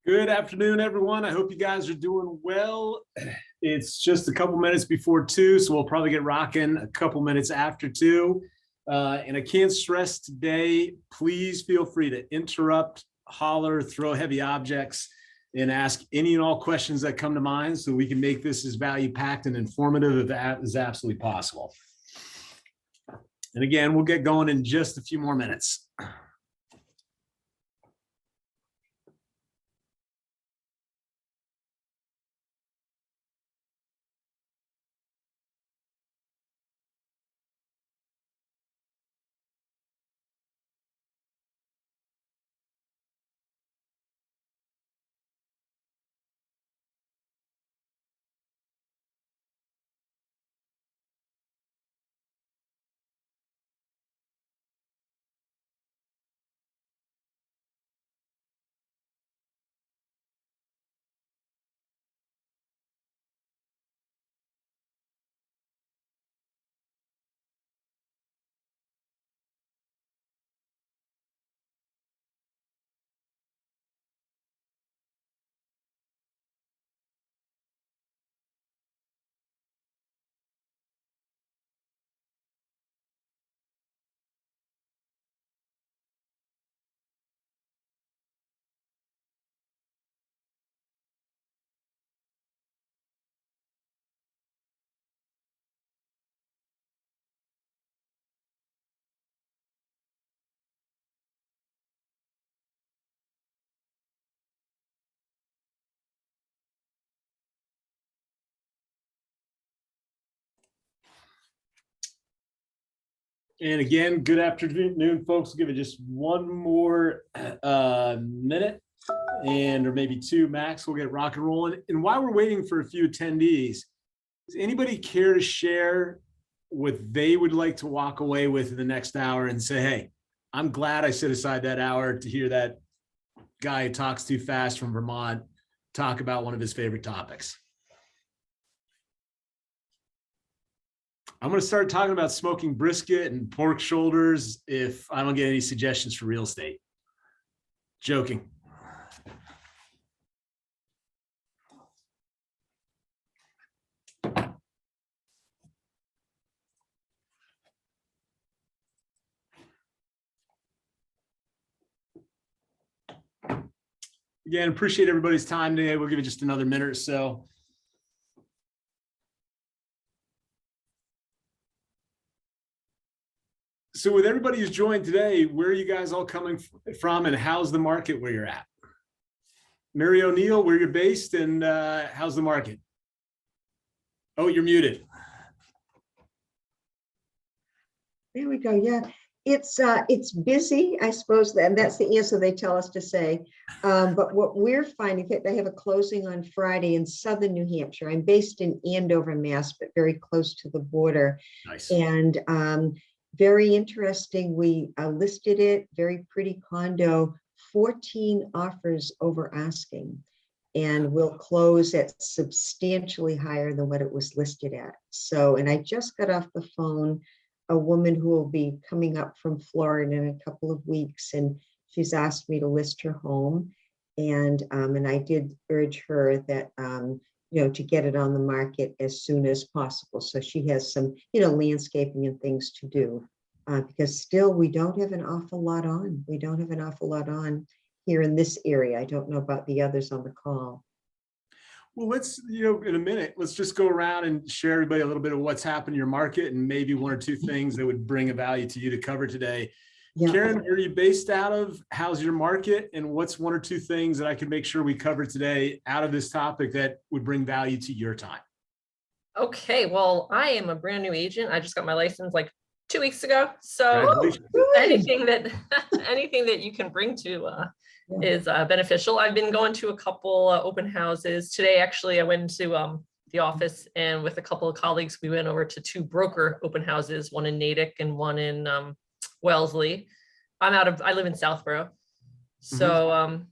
Good afternoon, everyone. I hope you guys are doing well. It's just a couple minutes before 2, so we'll probably get rocking a couple minutes after 2. And I can't stress today, please feel free to interrupt, holler, throw heavy objects, and ask any and all questions that come to mind so we can make this as value-packed and informative as absolutely possible. And again, we'll get going in just a few more minutes. And again, good afternoon, folks. We'll give it just one more minute or maybe two max. We'll get rock and rolling. And while we're waiting for a few attendees, does anybody care to share what they would like to walk away with in the next hour and say, hey, I'm glad I set aside that hour to hear that guy who talks too fast from Vermont talk about one of his favorite topics? I'm going to start talking about smoking brisket and pork shoulders if I don't get any suggestions for real estate. Joking. Again, appreciate everybody's time today. We'll give it just another minute or so. So with everybody who's joined today, where are you guys all coming from and how's the market where you're at? Mary O'Neill, where you're based and how's the market? Oh, you're muted. There we go. Yeah, it's busy, I suppose, and that's the answer they tell us to say. But what we're finding, they have a closing on Friday in southern New Hampshire. I'm based in Andover, Mass, but very close to the border. Nice. And very interesting. We listed it, very pretty condo, 14 offers over asking, and will close at substantially higher than what it was listed at. So, and I just got off the phone, a woman who will be coming up from Florida in a couple of weeks, and she's asked me to list her home. And I did urge her that, to get it on the market as soon as possible. So she has some, landscaping and things to do because still we don't have an awful lot on. We don't have an awful lot on here in this area. I don't know about the others on the call. Well, let's, in a minute, let's just go around and share everybody a little bit of what's happened in your market and maybe one or two things that would bring a value to you to cover today. Yeah. Karen, where are you based out of? How's your market? And what's one or two things that I can make sure we cover today out of this topic that would bring value to your time? Okay, well, I am a brand new agent. I just got my license like 2 weeks ago. So anything that you can bring to is beneficial. I've been going to a couple open houses. Today, actually, I went into the office and with a couple of colleagues, we went over to 2 broker open houses, one in Natick and one in Wellesley. I live in Southborough. So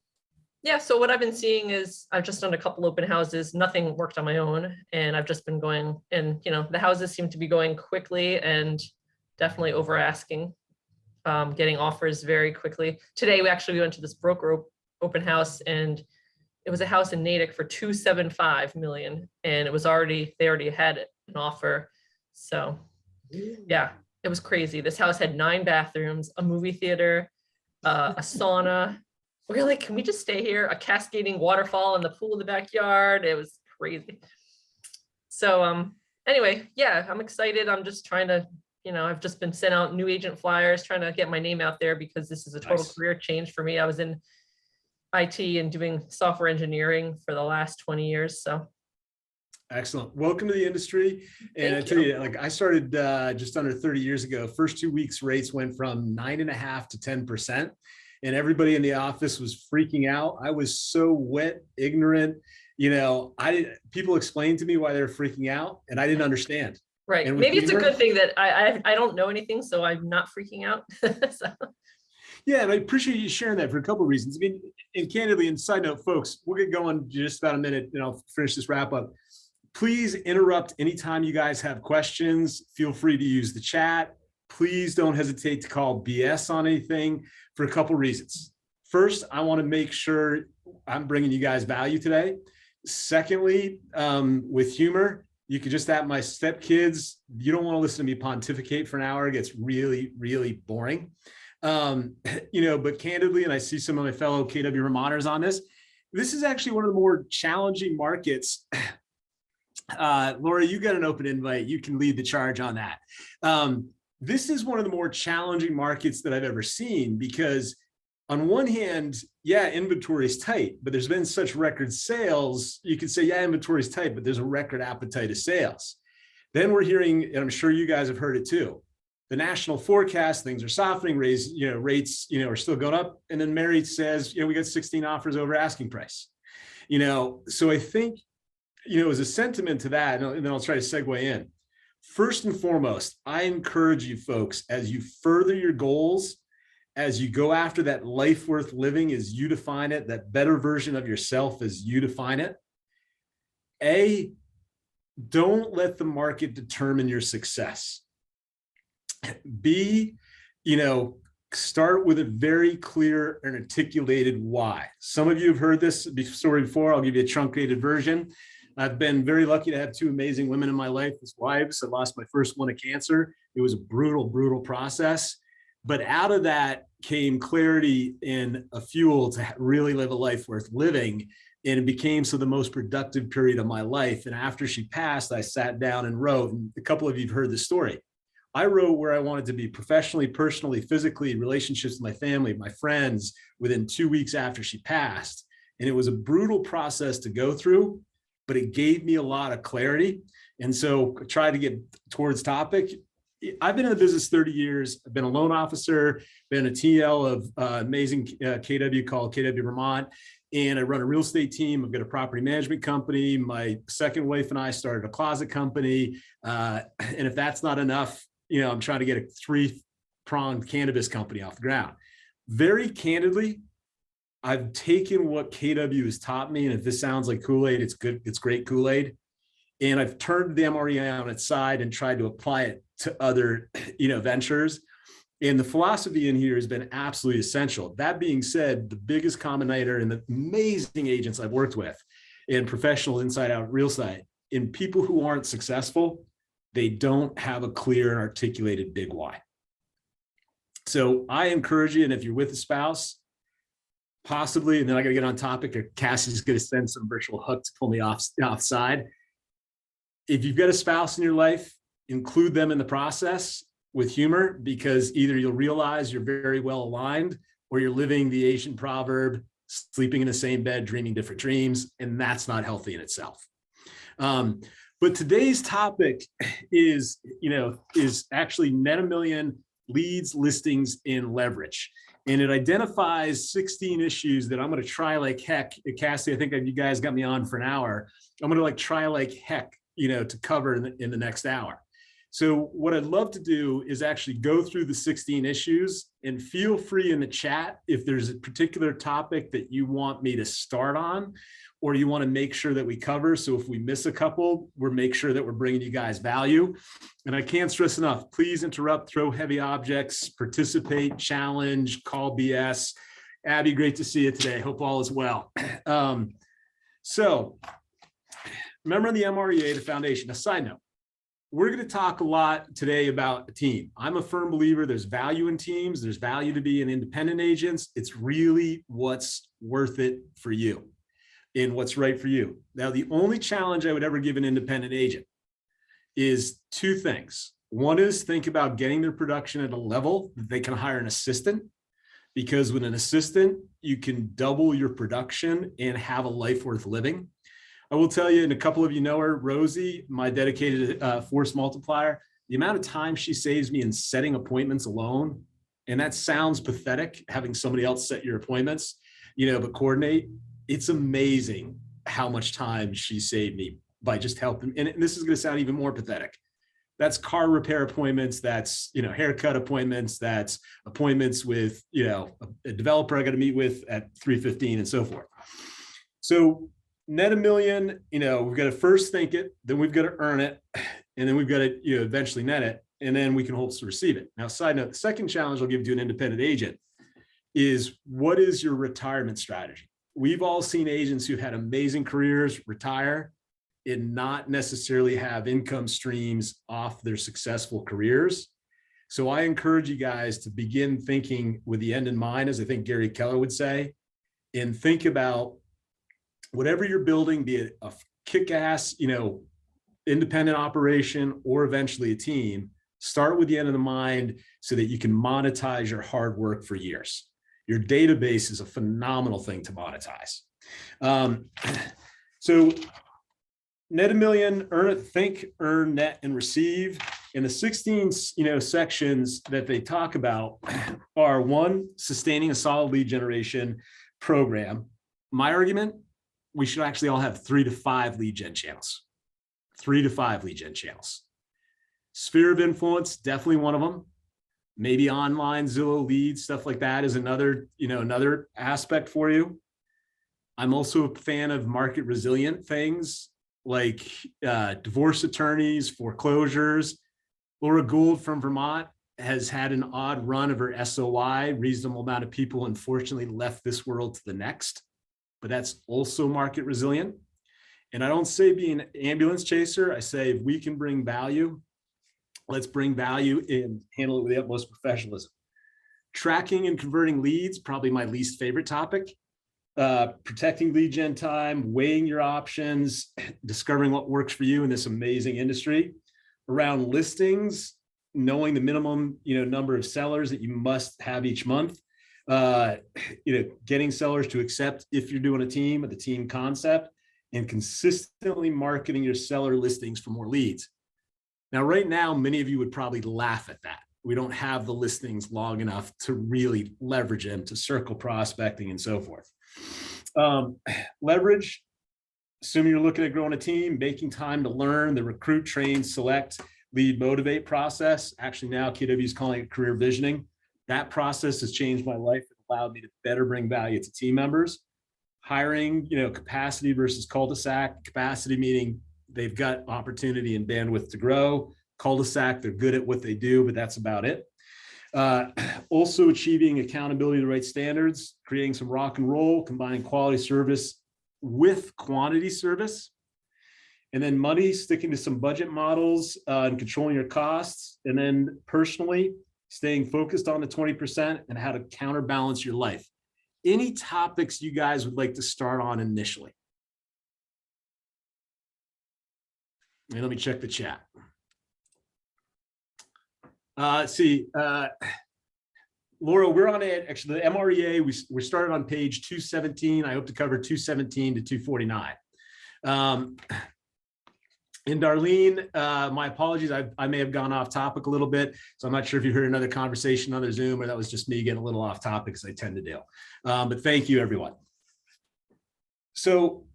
so what I've been seeing is I've just done a couple open houses, nothing worked on my own. And I've just been going and, the houses seem to be going quickly and definitely over asking, getting offers very quickly. Today, we went to this broker open house and it was a house in Natick for $275 million. And they already had an offer. So yeah. It was crazy. This house had 9 bathrooms, a movie theater, a sauna. We were like, can we just stay here? A cascading waterfall in the pool in the backyard. It was crazy. So anyway, yeah, I'm excited. I'm just trying to, I've just been sent out new agent flyers, trying to get my name out there because this is a total career change for me. I was in IT and doing software engineering for the last 20 years. So excellent. Welcome to the industry. And I tell you, I started just under 30 years ago. First 2 weeks rates went from 9.5% to 10%. And everybody in the office was freaking out. I was so wet, ignorant. People explained to me why they were freaking out and I didn't understand. Right. Maybe it's a good thing that I don't know anything, so I'm not freaking out. So. Yeah, and I appreciate you sharing that for a couple of reasons. I mean, and candidly, and side note, folks, we'll get going in just about a minute and I'll finish this wrap up. Please interrupt anytime you guys have questions. Feel free to use the chat. Please don't hesitate to call BS on anything for a couple of reasons. First, I want to make sure I'm bringing you guys value today. Secondly, with humor, you could just have my stepkids. You don't want to listen to me pontificate for an hour. It gets really, really boring. But candidly, and I see some of my fellow KW Vermonters on this, this is actually one of the more challenging markets. Laura, you got an open invite. You can lead the charge on that. This is one of the more challenging markets that I've ever seen because on one hand, yeah, inventory is tight, but there's been such record sales. You could say, yeah, inventory is tight, but there's a record appetite of sales. Then we're hearing, and I'm sure you guys have heard it too, the national forecast, things are softening, rates, are still going up. And then Mary says, we got 16 offers over asking price. So I think, as a sentiment to that, and then I'll try to segue in. First and foremost, I encourage you folks, as you further your goals, as you go after that life worth living as you define it, that better version of yourself as you define it, don't let the market determine your success. B, start with a very clear and articulated why. Some of you have heard this story before. I'll give you a truncated version. I've been very lucky to have two amazing women in my life as wives. I lost my first one to cancer. It was a brutal, brutal process. But out of that came clarity and a fuel to really live a life worth living. And it became the most productive period of my life. And after she passed, I sat down and wrote, and a couple of you have heard the story. I wrote where I wanted to be professionally, personally, physically, relationships with my family, my friends, within 2 weeks after she passed. And it was a brutal process to go through, but it gave me a lot of clarity. And so I tried to get towards topic. I've been in the business 30 years. I've been a loan officer, been a TL of amazing KW called KW Vermont. And I run a real estate team. I've got a property management company. My second wife and I started a closet company. And if that's not enough, I'm trying to get a 3-pronged cannabis company off the ground. Very candidly, I've taken what KW has taught me. And if this sounds like Kool-Aid, it's good. It's great Kool-Aid. And I've turned the MREA on its side and tried to apply it to other, ventures. And the philosophy in here has been absolutely essential. That being said, the biggest common denominator in the amazing agents I've worked with and professionals inside out real estate, in people who aren't successful, they don't have a clear and articulated big why. So I encourage you, and if you're with a spouse, possibly, and then I got to get on topic, or Cassie's going to send some virtual hook to pull me offside. If you've got a spouse in your life, include them in the process with humor, because either you'll realize you're very well aligned, or you're living the Asian proverb, sleeping in the same bed, dreaming different dreams, and that's not healthy in itself. But today's topic is actually net $1 million leads, listings, and leverage. And it identifies 16 issues that I'm going to try like heck. Cassie, I think you guys got me on for an hour. I'm going to try like heck, to cover in the next hour. So what I'd love to do is actually go through the 16 issues, and feel free in the chat if there's a particular topic that you want me to start on, or you want to make sure that we cover. So if we miss a couple, we'll make sure that we're bringing you guys value. And I can't stress enough, please interrupt, throw heavy objects, participate, challenge, call BS. Abby, great to see you today. Hope all is well. So remember the MREA, the foundation. A side note, we're going to talk a lot today about a team. I'm a firm believer there's value in teams. There's value to be in independent agents. It's really what's worth it for you and what's right for you. Now, the only challenge I would ever give an independent agent is two things. One is think about getting their production at a level that they can hire an assistant, because with an assistant, you can double your production and have a life worth living. I will tell you, and a couple of you know her, Rosie, my dedicated force multiplier, the amount of time she saves me in setting appointments alone, and that sounds pathetic, having somebody else set your appointments, but coordinate. It's amazing how much time she saved me by just helping. And this is going to sound even more pathetic. That's car repair appointments. That's, haircut appointments. That's appointments with, a developer I got to meet with at 3:15 and so forth. So net $1 million, we've got to first think it, then we've got to earn it, and then we've got to, eventually net it, and then we can hope to receive it. Now, side note, the second challenge I'll give to an independent agent is, what is your retirement strategy? We've all seen agents who've had amazing careers retire and not necessarily have income streams off their successful careers. So I encourage you guys to begin thinking with the end in mind, as I think Gary Keller would say, and think about whatever you're building, be it a kick-ass, independent operation, or eventually a team. Start with the end in mind so that you can monetize your hard work for years. Your database is a phenomenal thing to monetize. So net $1 million, earn it, think, earn, net, and receive. And the 16, sections that they talk about are: one, sustaining a solid lead generation program. My argument, we should actually all have 3 to 5 lead gen channels. 3 to 5 lead gen channels. Sphere of influence, definitely one of them. Maybe online Zillow leads, stuff like that is another, another aspect for you. I'm also a fan of market resilient things like divorce attorneys, foreclosures. Laura Gould from Vermont has had an odd run of her SOI. Reasonable amount of people unfortunately left this world to the next, but that's also market resilient. And I don't say be an ambulance chaser. I say if we can bring value, let's bring value and handle it with the utmost professionalism. Tracking and converting leads, probably my least favorite topic. Protecting lead gen time, weighing your options, discovering what works for you in this amazing industry. Around listings, knowing the minimum, number of sellers that you must have each month. Getting sellers to accept if you're doing a team, the team concept, and consistently marketing your seller listings for more leads. Now, right now, many of you would probably laugh at that. We don't have the listings long enough to really leverage them to circle prospecting and so forth. Leverage, assuming you're looking at growing a team, making time to learn the recruit, train, select, lead, motivate process. Actually, now KW is calling it career visioning. That process has changed my life and allowed me to better bring value to team members. Hiring, capacity versus cul-de-sac. Capacity meaning they've got opportunity and bandwidth to grow. Cul-de-sac, they're good at what they do, but that's about it. Also achieving accountability to the right standards, creating some rock and roll, combining quality service with quantity service. And then money, sticking to some budget models and controlling your costs. And then personally, staying focused on the 20% and how to counterbalance your life. Any topics you guys would like to start on initially? And let me check the chat. Laura, we're on it. Actually, the MREA, we started on page 217. I hope to cover 217 to 249. And Darlene, my apologies. I may have gone off topic a little bit. So I'm not sure if you heard another conversation on the Zoom or that was just me getting a little off topic as I tend to do. But thank you, everyone. So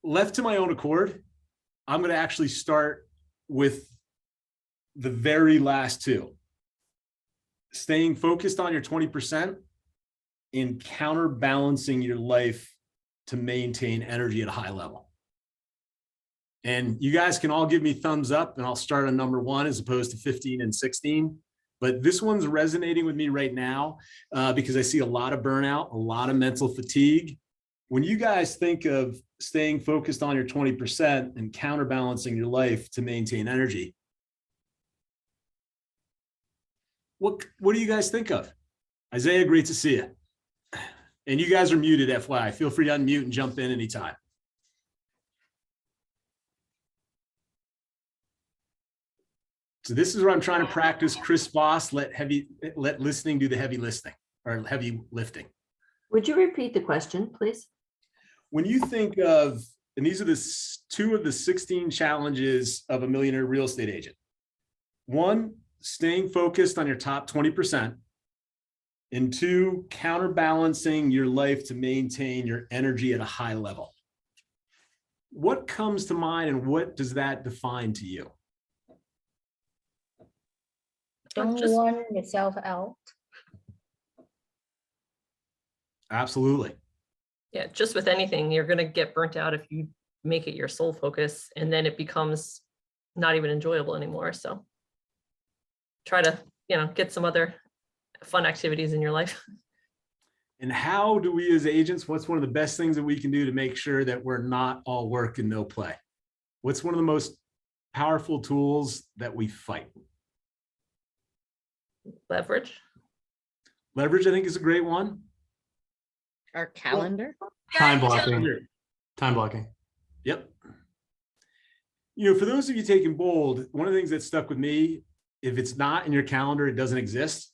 left to my own accord, I'm going to actually start with the very last two. Staying focused on your 20% and counterbalancing your life to maintain energy at a high level. And you guys can all give me thumbs up and I'll start on number 1 as opposed to 15 and 16. But this one's resonating with me right now because I see a lot of burnout, a lot of mental fatigue. When you guys think of staying focused on your 20% and counterbalancing your life to maintain energy, what do you guys think of? Isaiah, great to see you. And you guys are muted, FYI. Feel free to unmute and jump in anytime. So this is where I'm trying to practice Chris Voss, let listening do the heavy listing or heavy lifting. Would you repeat the question, please? When you think of, and these are the 2 of the 16 challenges of a millionaire real estate agent. 1, staying focused on your top 20%. And 2, counterbalancing your life to maintain your energy at a high level. What comes to mind and what does that define to you? Don't run yourself out. Absolutely. Yeah, just with anything, you're going to get burnt out if you make it your sole focus, and then it becomes not even enjoyable anymore. So try to, get some other fun activities in your life. And how do we as agents, what's one of the best things that we can do to make sure that we're not all work and no play? What's one of the most powerful tools that we fight? Leverage. Leverage, I think, is a great one. Our calendar. Time blocking. Time blocking. Yep. For those of you taking bold, one of the things that stuck with me, if it's not in your calendar, it doesn't exist.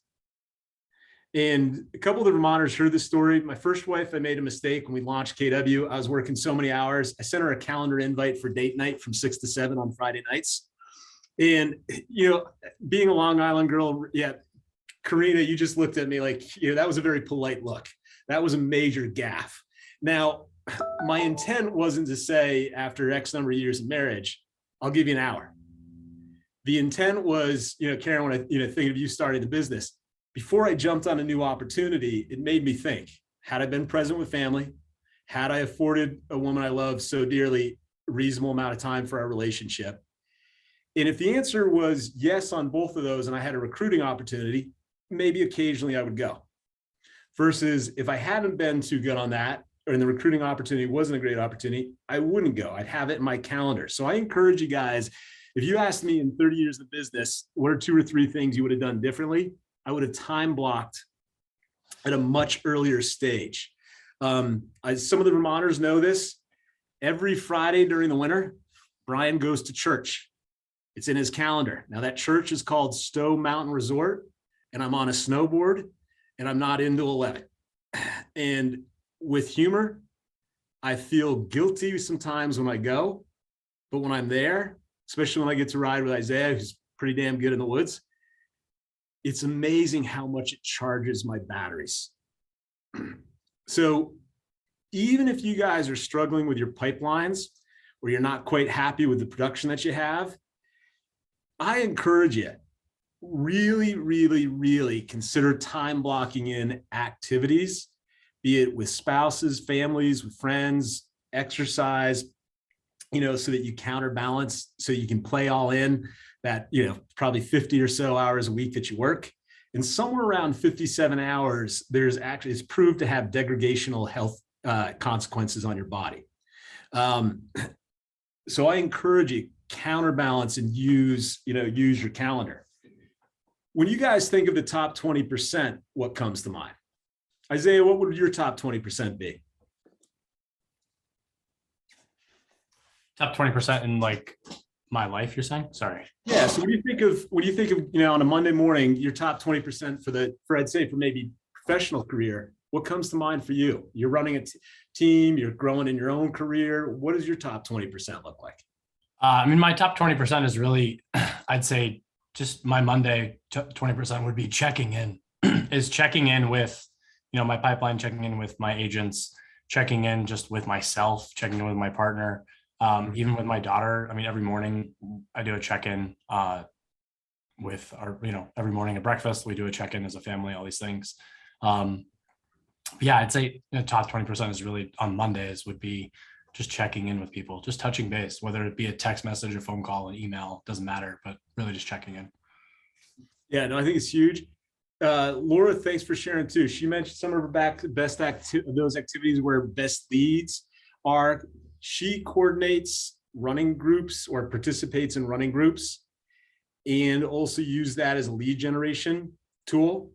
And a couple of the Vermonters heard this story. My first wife, I made a mistake when we launched KW. I was working so many hours. I sent her a calendar invite for date night from 6 to 7 on Friday nights. And, being a Long Island girl, yeah, Karina, you just looked at me like, that was a very polite look. That was a major gaffe. Now, my intent wasn't to say after X number of years of marriage, I'll give you an hour. The intent was, Karen, when I, thinking of you starting the business, before I jumped on a new opportunity, it made me think, had I been present with family, had I afforded a woman I love so dearly a reasonable amount of time for our relationship? And if the answer was yes on both of those, and I had a recruiting opportunity, maybe occasionally I would go. Versus if I hadn't been too good on that, or the recruiting opportunity wasn't a great opportunity, I wouldn't go. I'd have it in my calendar. So I encourage you guys, if you asked me in 30 years of business, what are 2 or 3 things you would have done differently? I would have time blocked at a much earlier stage. Some of the Vermonters know this. Every Friday during the winter, Brian goes to church. It's in his calendar. Now that church is called Stowe Mountain Resort, and I'm on a snowboard and I'm not into 11. And with humor, I feel guilty sometimes when I go, but when I'm there, especially when I get to ride with Isaiah, who's pretty damn good in the woods, it's amazing how much it charges my batteries. So even if you guys are struggling with your pipelines or you're not quite happy with the production that you have, I encourage you, really, really, really consider time blocking in activities, be it with spouses, families, with friends, exercise, so that you counterbalance, so you can play all in that, probably 50 or so hours a week that you work. And somewhere around 57 hours, it's proved to have degradational health consequences on your body. So I encourage you, counterbalance and use your calendar. When you guys think of the top 20%, what comes to mind? Isaiah, what would your top 20% be? Top 20% in like my life, you're saying? Sorry. Yeah. So when you think of, on a Monday morning, your top 20% for I'd say for maybe professional career, what comes to mind for you? You're running a team, you're growing in your own career. What does your top 20% look like? My top 20% is really, I'd say just my Monday 20% would be checking in with, my pipeline, checking in with my agents, checking in just with myself, checking in with my partner, even with my daughter. Every morning I do a check-in with our, every morning at breakfast, we do a check-in as a family, all these things. Yeah, I'd say the top 20% is really on Mondays would be just checking in with people, just touching base, whether it be a text message, a phone call, an email, doesn't matter, but really just checking in. Yeah, no, I think it's huge. Laura, thanks for sharing too. She mentioned some of her best those activities where best leads are. She coordinates running groups or participates in running groups and also use that as a lead generation tool.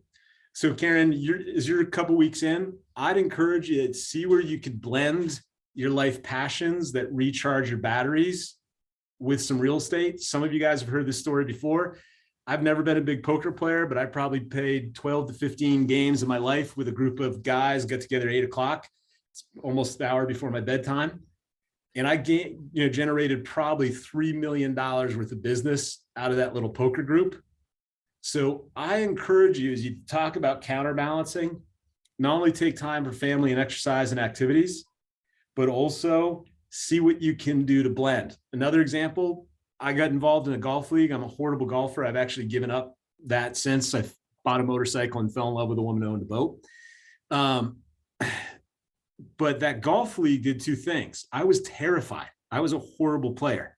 So Karen, as you're a couple weeks in, I'd encourage you to see where you could blend your life passions that recharge your batteries with some real estate. Some of you guys have heard this story before. I've never been a big poker player, but I probably played 12 to 15 games in my life with a group of guys, get together at 8 o'clock. It's almost an hour before my bedtime. And I generated probably $3 million worth of business out of that little poker group. So I encourage you, as you talk about counterbalancing, not only take time for family and exercise and activities, but also see what you can do to blend. Another example, I got involved in a golf league. I'm a horrible golfer. I've actually given up that since I bought a motorcycle and fell in love with a woman who owned a boat. But that golf league did 2 things. I was terrified. I was a horrible player,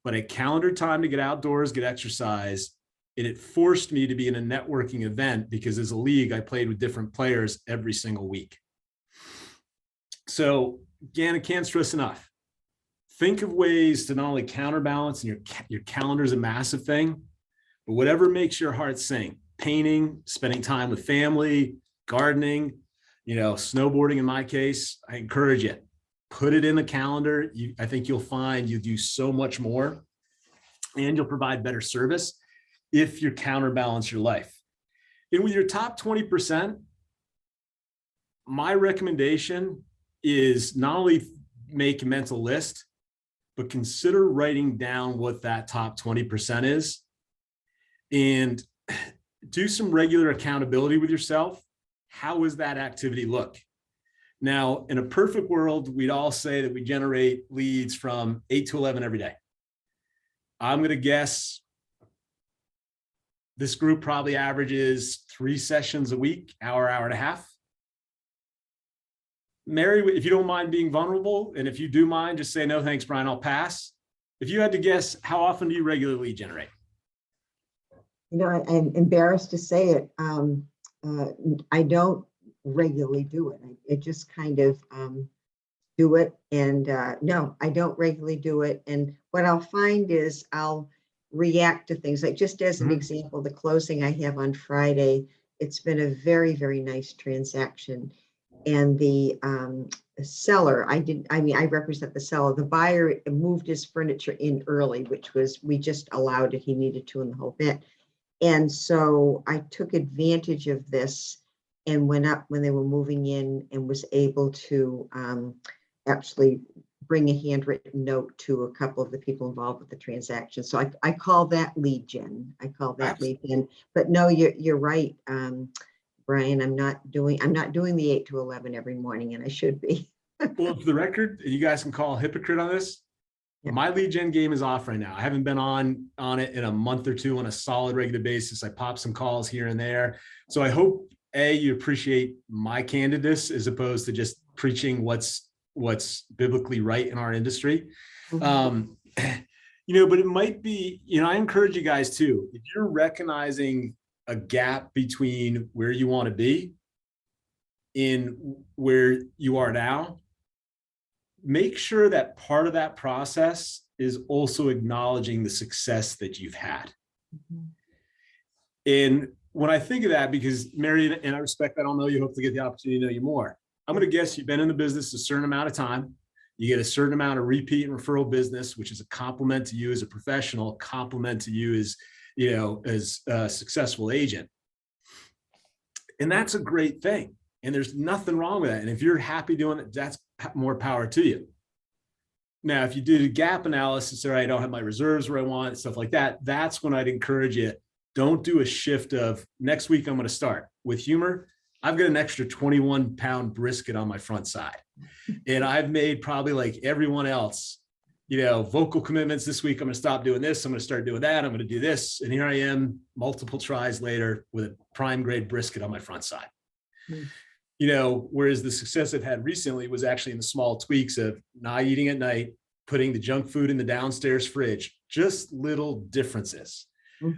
but I calendared time to get outdoors, get exercise, and it forced me to be in a networking event because as a league, I played with different players every single week. So again, I can't stress enough. Think of ways to not only counterbalance, and your calendar is a massive thing, but whatever makes your heart sing, painting, spending time with family, gardening, snowboarding in my case, I encourage you, put it in the calendar. I think you'll find you do so much more and you'll provide better service if you counterbalance your life. And with your top 20%, my recommendation is not only make a mental list, but consider writing down what that top 20% is and do some regular accountability with yourself. How does that activity look? Now, in a perfect world, we'd all say that we generate leads from 8 to 11 every day. I'm going to guess this group probably averages 3 sessions a week, hour and a half. Mary, if you don't mind being vulnerable, and if you do mind, just say, no, thanks, Brian, I'll pass. If you had to guess, how often do you regularly generate? I'm embarrassed to say it. I don't regularly do it. I just kind of do it. And no, I don't regularly do it. And what I'll find is I'll react to things. Like, just as an example, the closing I have on Friday, it's been a very, very nice transaction. And the seller, I represent the seller. The buyer moved his furniture in early, which was, we just allowed it. He needed to in the whole bit. And so I took advantage of this and went up when they were moving in and was able to actually bring a handwritten note to a couple of the people involved with the transaction. So I call that lead gen. But no, you're right, Brian. I'm not doing the 8 to 11 every morning, and I should be. Well, for the record, you guys can call a hypocrite on this. Yeah. My lead gen game is off right now. I haven't been on it in a month or two on a solid regular basis. I pop some calls here and there. So I hope, A, you appreciate my candidness as opposed to just preaching what's biblically right in our industry. But it might be, I encourage you guys too, if you're recognizing a gap between where you want to be in where you are now, make sure that part of that process is also acknowledging the success that you've had. And when I think of that, because Mary, and I respect, I don't know you, hope to get the opportunity to know you more. I'm going to guess you've been in the business a certain amount of time. You get a certain amount of repeat and referral business, which is a compliment to you as a professional, compliment to you as, as a successful agent. And that's a great thing. And there's nothing wrong with that. And if you're happy doing it, that's more power to you. Now, if you do the gap analysis, or I don't have my reserves where I want, stuff like that, that's when I'd encourage you, don't do a shift of next week I'm going to start. With humor, I've got an extra 21-pound brisket on my front side. And I've made probably like everyone else, vocal commitments. This week, I'm going to stop doing this. I'm going to start doing that. I'm going to do this. And here I am, multiple tries later with a prime grade brisket on my front side. Whereas the success I've had recently was actually in the small tweaks of not eating at night, putting the junk food in the downstairs fridge, just little differences.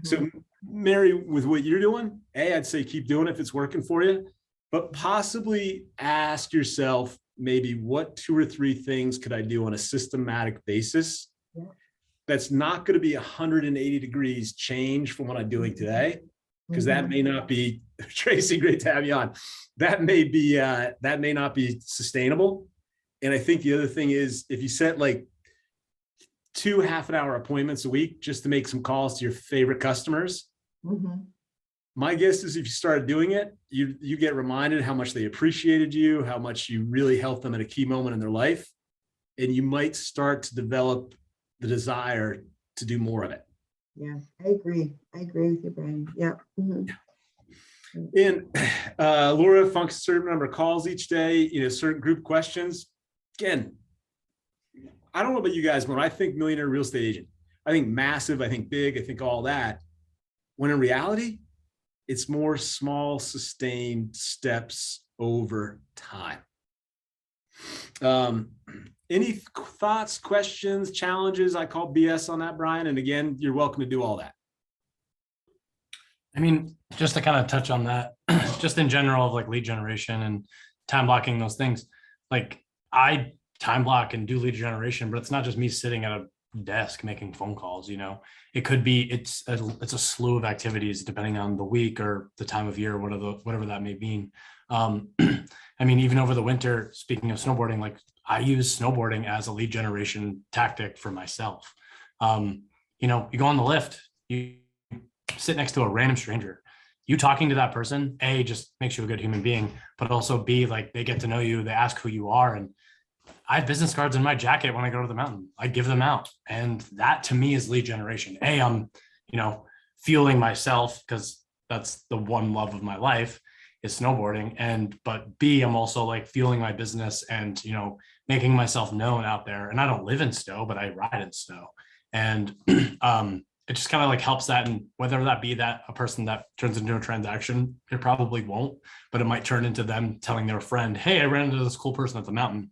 So Mary, with what you're doing, I'd say keep doing it if it's working for you, but possibly ask yourself, maybe what 2 or 3 things could I do on a systematic basis that's not going to be 180 degrees change from what I'm doing today, because that may not be, Tracy, great to have you on. That may not be sustainable. And I think the other thing is, if you set like 2 half-an-hour appointments a week just to make some calls to your favorite customers, my guess is if you started doing it, you get reminded how much they appreciated you, how much you really helped them at a key moment in their life, and you might start to develop the desire to do more of it. Yeah, I agree with you, Brian. Yeah. And Laura functions a certain number of calls each day, certain group questions. Again, I don't know about you guys, but when I think millionaire real estate agent, I think massive, I think big, I think all that. When in reality, it's more small, sustained steps over time. Any thoughts, questions, challenges? I call BS on that, Brian. And again, you're welcome to do all that. I mean, just to kind of touch on that, just in general of like lead generation and time blocking, those things, like I time block and do lead generation, but it's not just me sitting at a desk making phone calls. It could be, it's a slew of activities depending on the week or the time of year, whatever that may mean. I mean, even over the winter, speaking of snowboarding, like I use snowboarding as a lead generation tactic for myself. You go on the lift, you sit next to a random stranger, you talking to that person, A, just makes you a good human being, but also B, like they get to know you, they ask who you are. And I have business cards in my jacket when I go to the mountain. I give them out. And that to me is lead generation. I'm, fueling myself because that's the one love of my life is snowboarding. But B, I'm also like fueling my business and, making myself known out there. And I don't live in Stowe, but I ride in Stowe. And it just kind of like helps that. And whether that be that a person that turns into a transaction, it probably won't, but it might turn into them telling their friend, hey, I ran into this cool person at the mountain.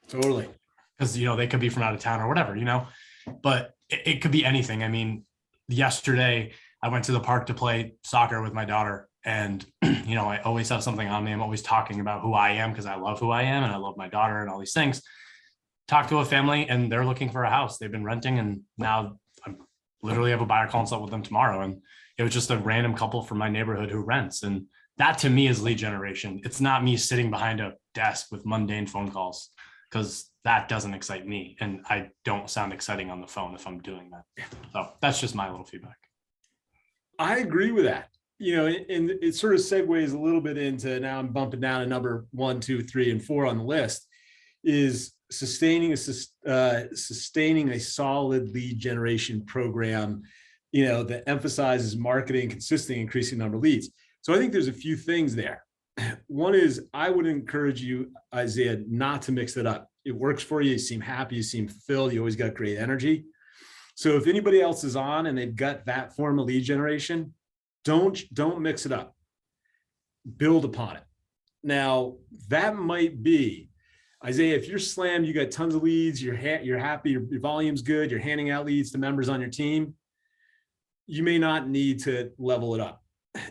Totally. Because, they could be from out of town or whatever, but it could be anything. I mean, yesterday I went to the park to play soccer with my daughter and, I always have something on me. I'm always talking about who I am because I love who I am and I love my daughter and all these things. Talk to a family and they're looking for a house. They've been renting and now I literally have a buyer consult with them tomorrow. And it was just a random couple from my neighborhood who rents. And that to me is lead generation. It's not me sitting behind a desk with mundane phone calls because that doesn't excite me. And I don't sound exciting on the phone if I'm doing that. So that's just my little feedback. I agree with that. And it sort of segues a little bit into now I'm bumping down to number 1, 2, 3, and 4 on the list is sustaining a solid lead generation program, that emphasizes marketing, consistently increasing the number of leads. So I think there's a few things there. One is I would encourage you, Isaiah, not to mix it up. It works for you. You seem happy. You seem fulfilled. You always got great energy. So if anybody else is on and they've got that form of lead generation, don't mix it up. Build upon it. Now that might be, Isaiah, if you're slammed, you got tons of leads, you're happy, your volume's good, you're handing out leads to members on your team, you may not need to level it up.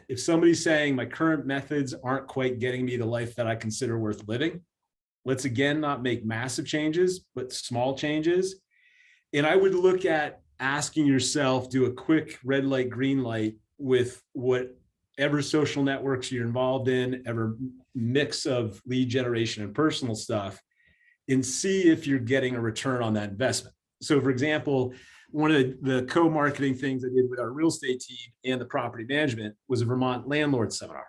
If somebody's saying my current methods aren't quite getting me the life that I consider worth living, let's again not make massive changes, but small changes. And I would look at asking yourself, do a quick red light, green light with whatever social networks you're involved in, ever mix of lead generation and personal stuff, and see if you're getting a return on that investment. So for example, one of the co-marketing things I did with our real estate team and the property management was a Vermont landlord seminar.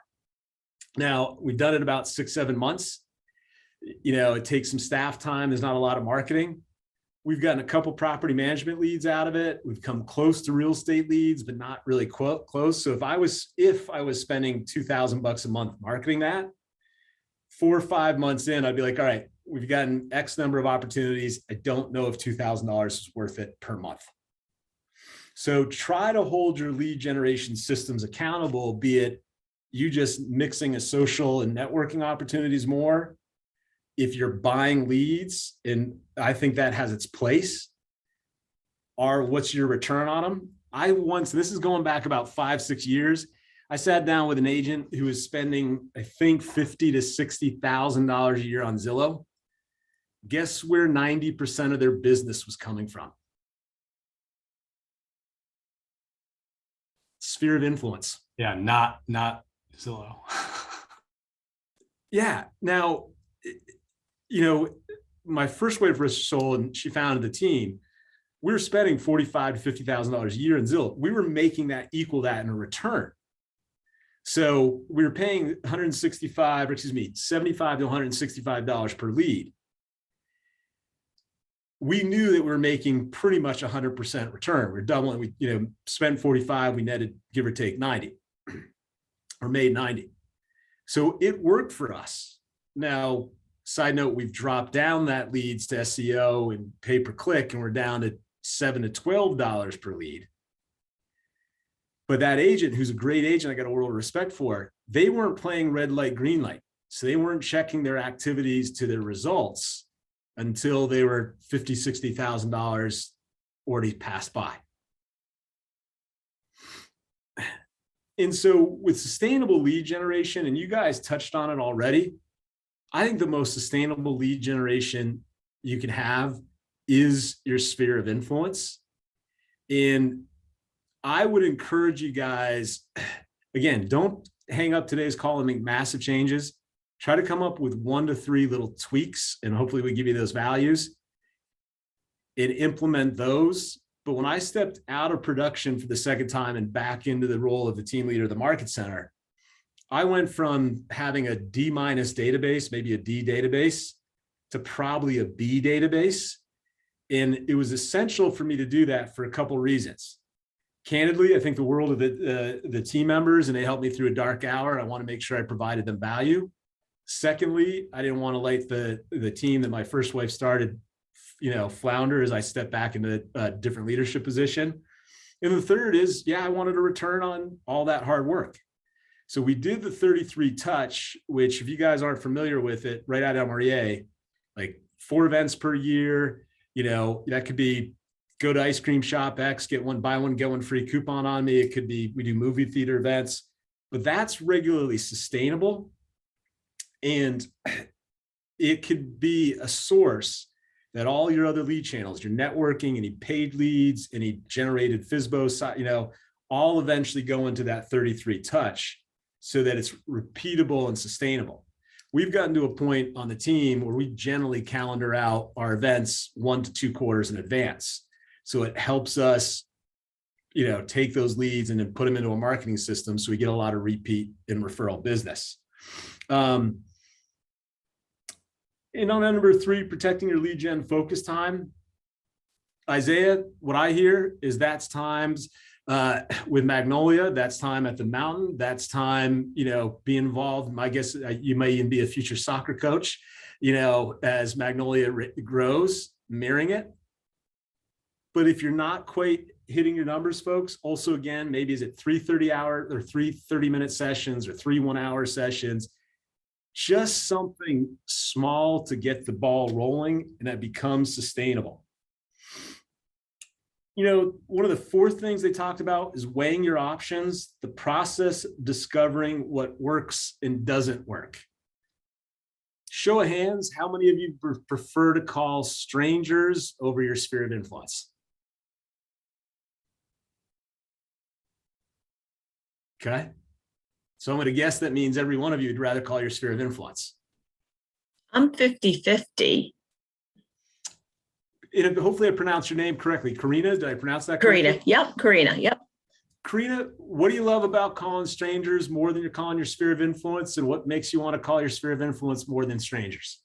Now we've done it about 6-7 months. It takes some staff time. There's not a lot of marketing. We've gotten a couple property management leads out of it. We've come close to real estate leads, but not really close. So if I was spending $2,000 a month marketing that, 4 or 5 months in, I'd be like, all right, we've gotten X number of opportunities. I don't know if $2,000 is worth it per month. So try to hold your lead generation systems accountable, be it you just mixing a social and networking opportunities more. If you're buying leads, and I think that has its place, what's your return on them? This is going back about 5-6 years. I sat down with an agent who was spending, I think, $50,000 to $60,000 a year on Zillow. Guess where 90% of their business was coming from? Sphere of influence. Yeah, not Zillow. Yeah. Now, my first wave for us sold, and she founded the team. We were spending $45,000 to $50,000 a year in Zillow. We were making that equal that in a return. So we were paying $75 to $165 per lead. We knew that we were making pretty much 100% return. We're doubling. We spent 45, we netted give or take 90, or made 90. So it worked for us. Now, side note, we've dropped down that leads to SEO and pay per click, and we're down to $7 to $12 per lead. But that agent, who's a great agent, I got a world of respect for, they weren't playing red light, green light. So they weren't checking their activities to their results until they were $50,000, $60,000 already passed by. And so with sustainable lead generation, and you guys touched on it already, I think the most sustainable lead generation you can have is your sphere of influence. And I would encourage you guys, again, don't hang up today's call and make massive changes. Try to come up with 1 to 3 little tweaks, and hopefully we give you those values and implement those. But when I stepped out of production for the second time and back into the role of the team leader of the market center, I went from having a D- database, maybe a D database, to probably a B database. And it was essential for me to do that for a couple of reasons. Candidly, I think the world of the team members, and they helped me through a dark hour. I want to make sure I provided them value. Secondly, I didn't want to let the team that my first wife started, flounder as I stepped back into a different leadership position. And the third is, I wanted a return on all that hard work. So we did the 33 touch, which if you guys aren't familiar with it, right out of MREA, like 4 events per year, that could be go to ice cream shop X, get one, buy one, get one free coupon on me. It could be, we do movie theater events, but that's regularly sustainable. And it could be a source that all your other lead channels, your networking, any paid leads, any generated FSBO, all eventually go into that 33 touch so that it's repeatable and sustainable. We've gotten to a point on the team where we generally calendar out our events 1 to 2 quarters in advance. So it helps us, take those leads and then put them into a marketing system. So we get a lot of repeat and referral business. And on number 3, protecting your lead gen focus time. Isaiah, what I hear is that's times with Magnolia, that's time at the mountain, that's time, be involved. My guess, you may even be a future soccer coach, as Magnolia grows, mirroring it. But if you're not quite hitting your numbers, folks, also again, maybe is it 3 30-hour or 3 30-minute sessions or 3 1-hour sessions, just something small to get the ball rolling and that becomes sustainable. One of the 4 things they talked about is weighing your options, the process discovering what works and doesn't work. Show of hands, how many of you prefer to call strangers over your sphere of influence? Okay. So I'm going to guess that means every one of you would rather call your sphere of influence. I'm 50-50. Hopefully I pronounced your name correctly. Karina, did I pronounce that correctly? Karina. Yep. Karina. Yep. Karina, what do you love about calling strangers more than you're calling your sphere of influence? And what makes you want to call your sphere of influence more than strangers?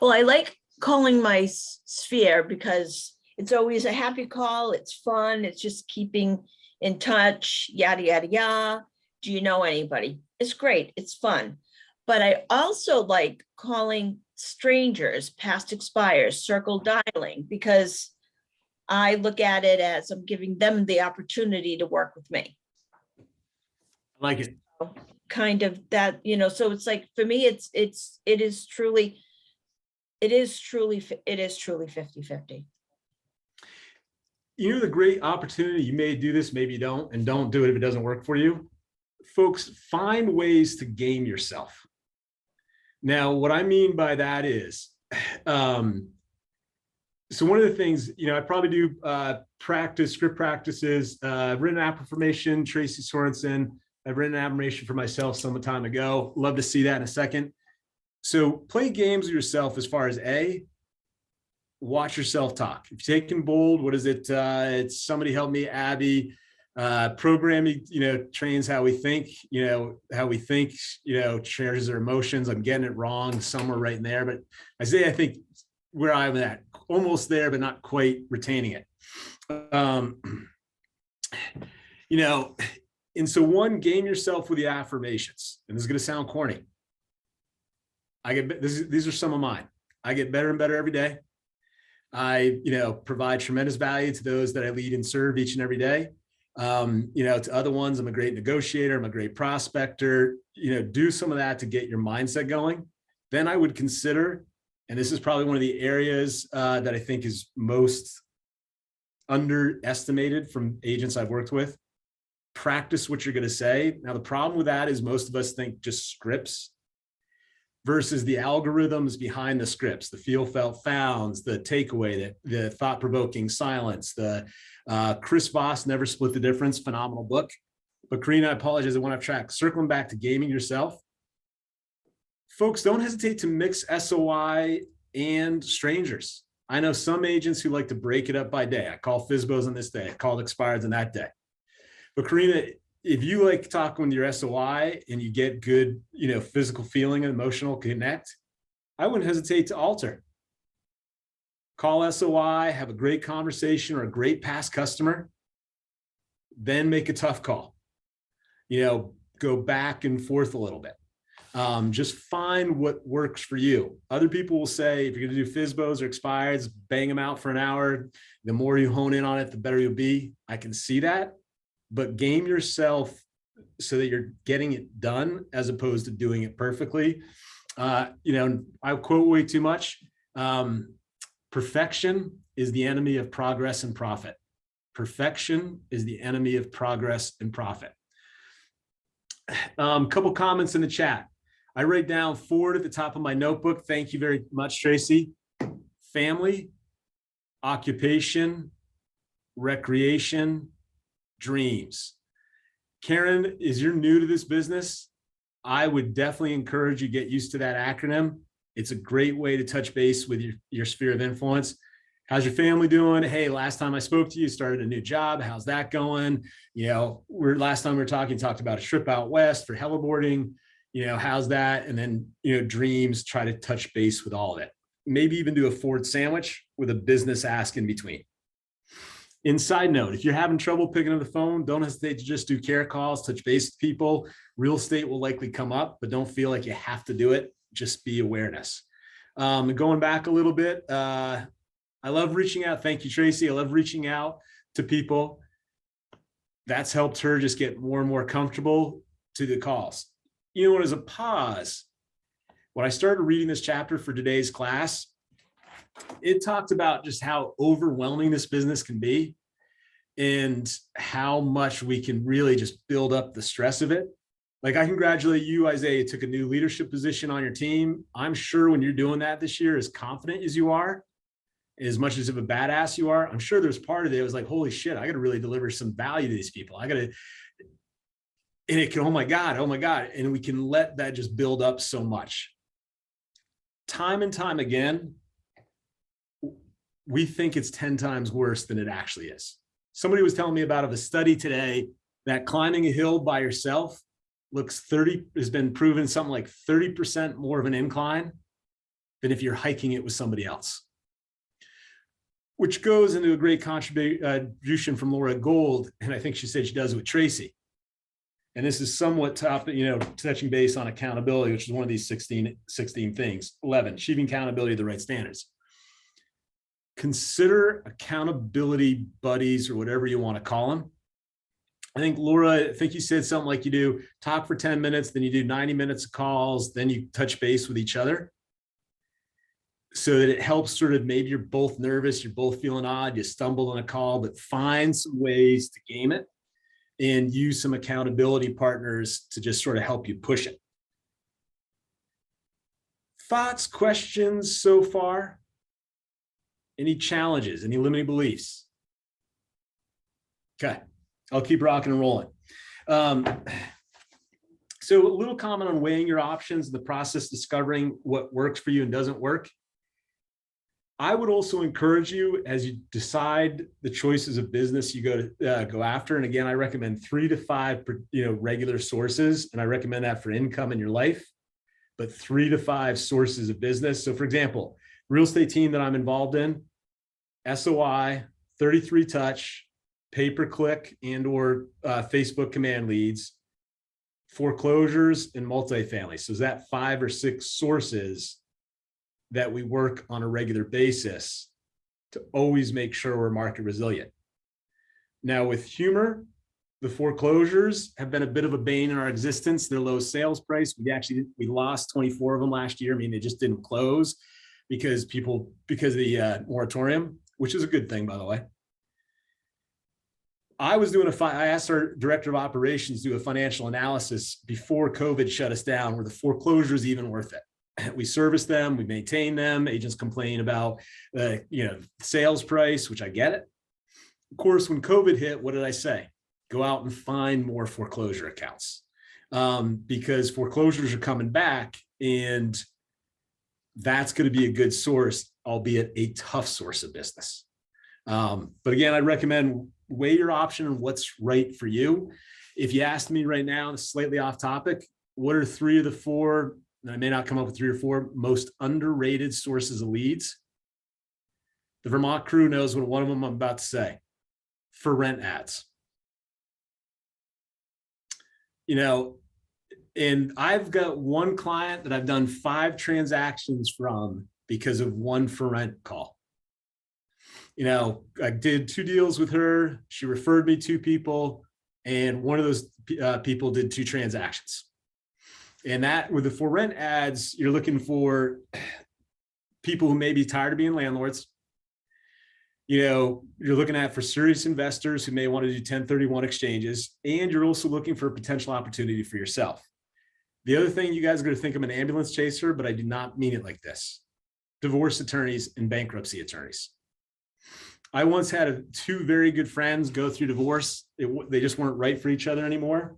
Well, I like calling my sphere because it's always a happy call. It's fun. It's just keeping in touch, yada, yada, yada. Do you know anybody? It's great. It's fun. But I also like calling strangers, past expires, circle dialing, because I look at it as I'm giving them the opportunity to work with me. I like it. Kind of that, so it's like, for me, it is truly 50-50. The great opportunity, you may do this, maybe you don't, and don't do it if it doesn't work for you. Folks, find ways to game yourself. Now, what I mean by that is, so one of the things, I probably do script practices. I've written an affirmation, Tracy Sorensen. I've written an affirmation for myself some time ago. Love to see that in a second. So play games with yourself as far as watch yourself talk. If you're taking bold, what is it? It's somebody help me, Abby. Programming, trains how we think, shares our emotions. I'm getting it wrong somewhere right in there, but Isaiah, I think where I'm at, almost there, but not quite retaining it. And so one, game yourself with the affirmations. And this is going to sound corny. These are some of mine. I get better and better every day. I, provide tremendous value to those that I lead and serve each and every day. To other ones, I'm a great negotiator. I'm a great prospector. Do some of that to get your mindset going. Then I would consider, and this is probably one of the areas that I think is most underestimated from agents I've worked with, practice what you're going to say. Now, the problem with that is most of us think just scripts versus the algorithms behind the scripts, the feel, felt, founds, the takeaway, the thought-provoking silence, the Chris Voss, Never Split the Difference, phenomenal book. But Karina, I apologize, I went off track. Circling back to gaming yourself. Folks, don't hesitate to mix SOI and strangers. I know some agents who like to break it up by day. I call FSBOs on this day. I called expireds on that day. But Karina, if you like talking with your SOI and you get good, physical feeling and emotional connect, I wouldn't hesitate to alter. Call SOI, have a great conversation or a great past customer, then make a tough call. Go back and forth a little bit. Just find what works for you. Other people will say, if you're going to do FSBOs or expireds, bang them out for an hour. The more you hone in on it, the better you'll be. I can see that, but game yourself so that you're getting it done as opposed to doing it perfectly. I quote way too much. Perfection is the enemy of progress and profit. Perfection is the enemy of progress and profit. Couple comments in the chat. I write down 4 at the top of my notebook. Thank you very much, Tracy. Family, occupation, recreation, dreams. Karen, as you're new to this business, I would definitely encourage you to get used to that acronym. It's a great way to touch base with your sphere of influence. How's your family doing? Hey, last time I spoke to you, started a new job. How's that going? Last time we were talking, talked about a trip out west for heliboarding. How's that? And then, dreams, try to touch base with all of it. Maybe even do a Ford sandwich with a business ask in between. Inside note, if you're having trouble picking up the phone, don't hesitate to just do care calls, touch base with people. Real estate will likely come up, but don't feel like you have to do it. Just be awareness. Going back a little bit, I love reaching out. Thank you, Tracy. I love reaching out to people. That's helped her just get more and more comfortable to the calls. As a pause, when I started reading this chapter for today's class, it talked about just how overwhelming this business can be and how much we can really just build up the stress of it. Like, I congratulate you, Isaiah. You took a new leadership position on your team. I'm sure when you're doing that this year, as confident as you are, as much as of a badass you are, I'm sure there's part of it. It was like, holy shit, I got to really deliver some value to these people. And it can, oh my God. And we can let that just build up so much. Time and time again, we think it's 10 times worse than it actually is. Somebody was telling me about a study today that climbing a hill by yourself has been proven something like 30% more of an incline than if you're hiking it with somebody else. Which goes into a great contribution from Laura Gold. And I think she said she does it with Tracy. And this is somewhat touching base on accountability, which is one of these 16 things. 11, achieving accountability to the right standards. Consider accountability buddies, or whatever you want to call them. I think, Laura, you said something like you do talk for 10 minutes, then you do 90 minutes of calls, then you touch base with each other. So that it helps maybe you're both nervous, you're both feeling odd, you stumbled on a call, but find some ways to game it and use some accountability partners to just help you push it. Thoughts, questions so far? Any challenges, any limiting beliefs? Okay, I'll keep rocking and rolling. So a little comment on weighing your options, the process discovering what works for you and doesn't work. I would also encourage you, as you decide the choices of business you go after. And again, I recommend 3 to 5, regular sources. And I recommend that for income in your life, but 3 to 5 sources of business. So for example, real estate team that I'm involved in, SOI, 33 touch, pay-per-click and or Facebook command leads, foreclosures, and multifamily. So is that 5 or 6 sources that we work on a regular basis to always make sure we're market resilient. Now with humor, the foreclosures have been a bit of a bane in our existence. Their low sales price. We lost 24 of them last year. I mean, they just didn't close because of the moratorium, which is a good thing, by the way. I asked our director of operations to do a financial analysis before COVID shut us down. Were the foreclosures even worth it? We service them, we maintain them. Agents complain about the sales price, which I get it. Of course, when COVID hit, what did I say? Go out and find more foreclosure accounts because foreclosures are coming back, and that's going to be a good source, albeit a tough source of business. But again, I recommend weigh your option and what's right for you. If you asked me right now, slightly off topic, what are 3 of the 4 and I may not come up with 3 or 4 most underrated sources of leads. The Vermont crew knows what one of them I'm about to say. For rent ads. You know, and I've got one client that I've done 5 transactions from because of one for rent call. You know, I did 2 deals with her. She referred me 2 people, and one of those people did 2 transactions. And that with the for rent ads, you're looking for people who may be tired of being landlords. You know, you're looking at for serious investors who may want to do 1031 exchanges, and you're also looking for a potential opportunity for yourself. The other thing, you guys are going to think I'm an ambulance chaser, but I do not mean it like this. Divorce attorneys and bankruptcy attorneys. I once had 2 very good friends go through divorce. They just weren't right for each other anymore.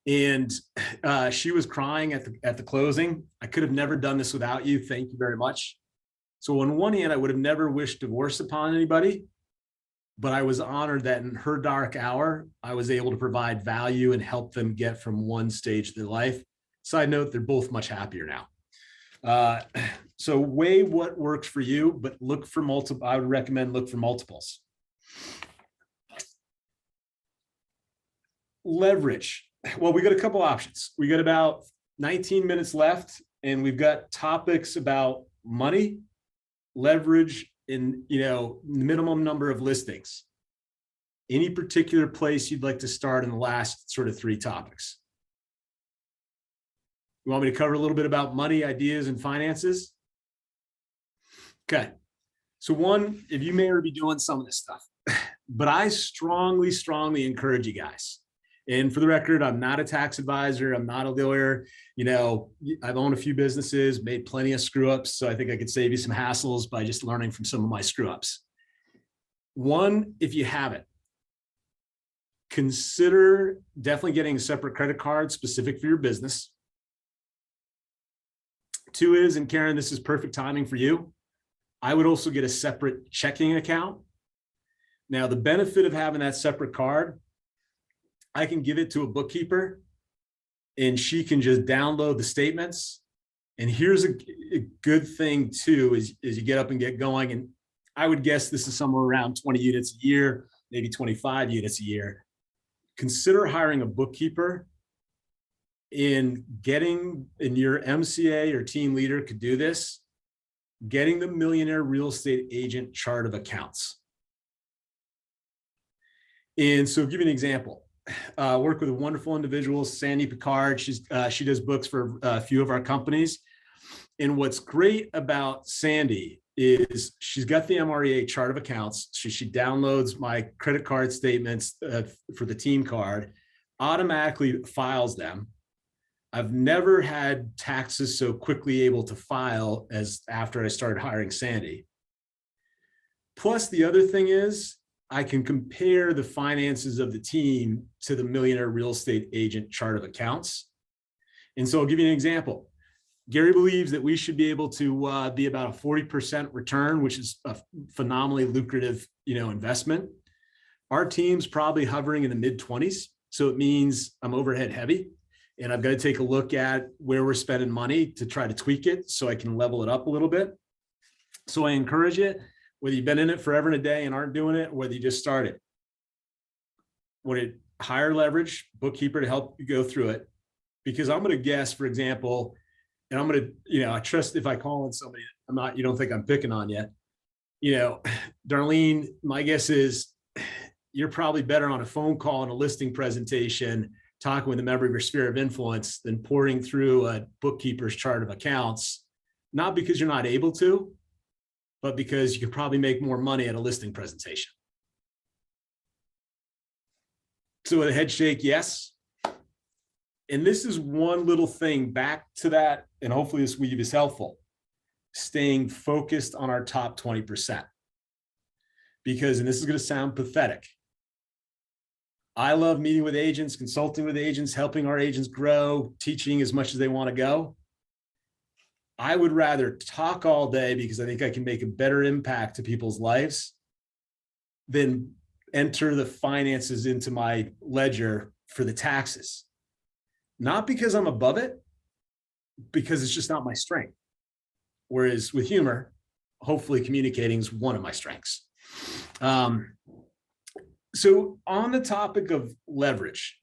And she was crying at the closing. I could have never done this without you. Thank you very much. So on one hand, I would have never wished divorce upon anybody, but I was honored that in her dark hour, I was able to provide value and help them get from one stage of their life. Side note, they're both much happier now. So weigh what works for you, but look for multiple. I would recommend look for multiples. Leverage. Well, we got a couple options. We got about 19 minutes left, and we've got topics about money, leverage, and, you know, minimum number of listings. Any particular place you'd like to start in the last sort of 3 topics? You want me to cover a little bit about money, ideas, and finances? Okay. So one, if you may already be doing some of this stuff, but I strongly, strongly encourage you guys. And for the record, I'm not a tax advisor. I'm not a lawyer. You know, I've owned a few businesses, made plenty of screw ups. So I think I could save you some hassles by just learning from some of my screw ups. One, if you haven't, consider definitely getting a separate credit card specific for your business. 2 is, and Karen, this is perfect timing for you, I would also get a separate checking account. Now, the benefit of having that separate card, I can give it to a bookkeeper and she can just download the statements. And here's a good thing too, is you get up and get going. And I would guess this is somewhere around 20 units a year, maybe 25 units a year. Consider hiring a bookkeeper in getting, and your MCA or team leader could do this, getting the Millionaire real estate agent chart of accounts. And so I'll give you an example. Work with a wonderful individual, Sandy Picard. She does books for a few of our companies. And what's great about Sandy is she's got the MREA chart of accounts. She downloads my credit card statements for the team card, automatically files them. I've never had taxes so quickly able to file as after I started hiring Sandy. Plus, the other thing is, I can compare the finances of the team to the Millionaire real estate agent chart of accounts. And so I'll give you an example. Gary believes that we should be able to be about a 40% return, which is a phenomenally lucrative, investment. Our team's probably hovering in the mid-20s. So it means I'm overhead heavy, and I've got to take a look at where we're spending money to try to tweak it so I can level it up a little bit. So I encourage you, whether you've been in it forever and a day and aren't doing it, or whether you just started, would it higher leverage bookkeeper to help you go through it? Because I'm going to guess, for example, and I'm going to, I trust if I call in somebody, you don't think I'm picking on you. Darlene, my guess is you're probably better on a phone call and a listing presentation, talking with a member of your sphere of influence than pouring through a bookkeeper's chart of accounts, not because you're not able to, but because you could probably make more money at a listing presentation. So with a head shake, yes. And this is one little thing back to that, and hopefully this weave is helpful, staying focused on our top 20%. Because, and this is going to sound pathetic, I love meeting with agents, consulting with agents, helping our agents grow, teaching as much as they want to go. I would rather talk all day because I think I can make a better impact to people's lives than enter the finances into my ledger for the taxes. Not because I'm above it, because it's just not my strength. Whereas with humor, hopefully communicating is one of my strengths. So on the topic of leverage,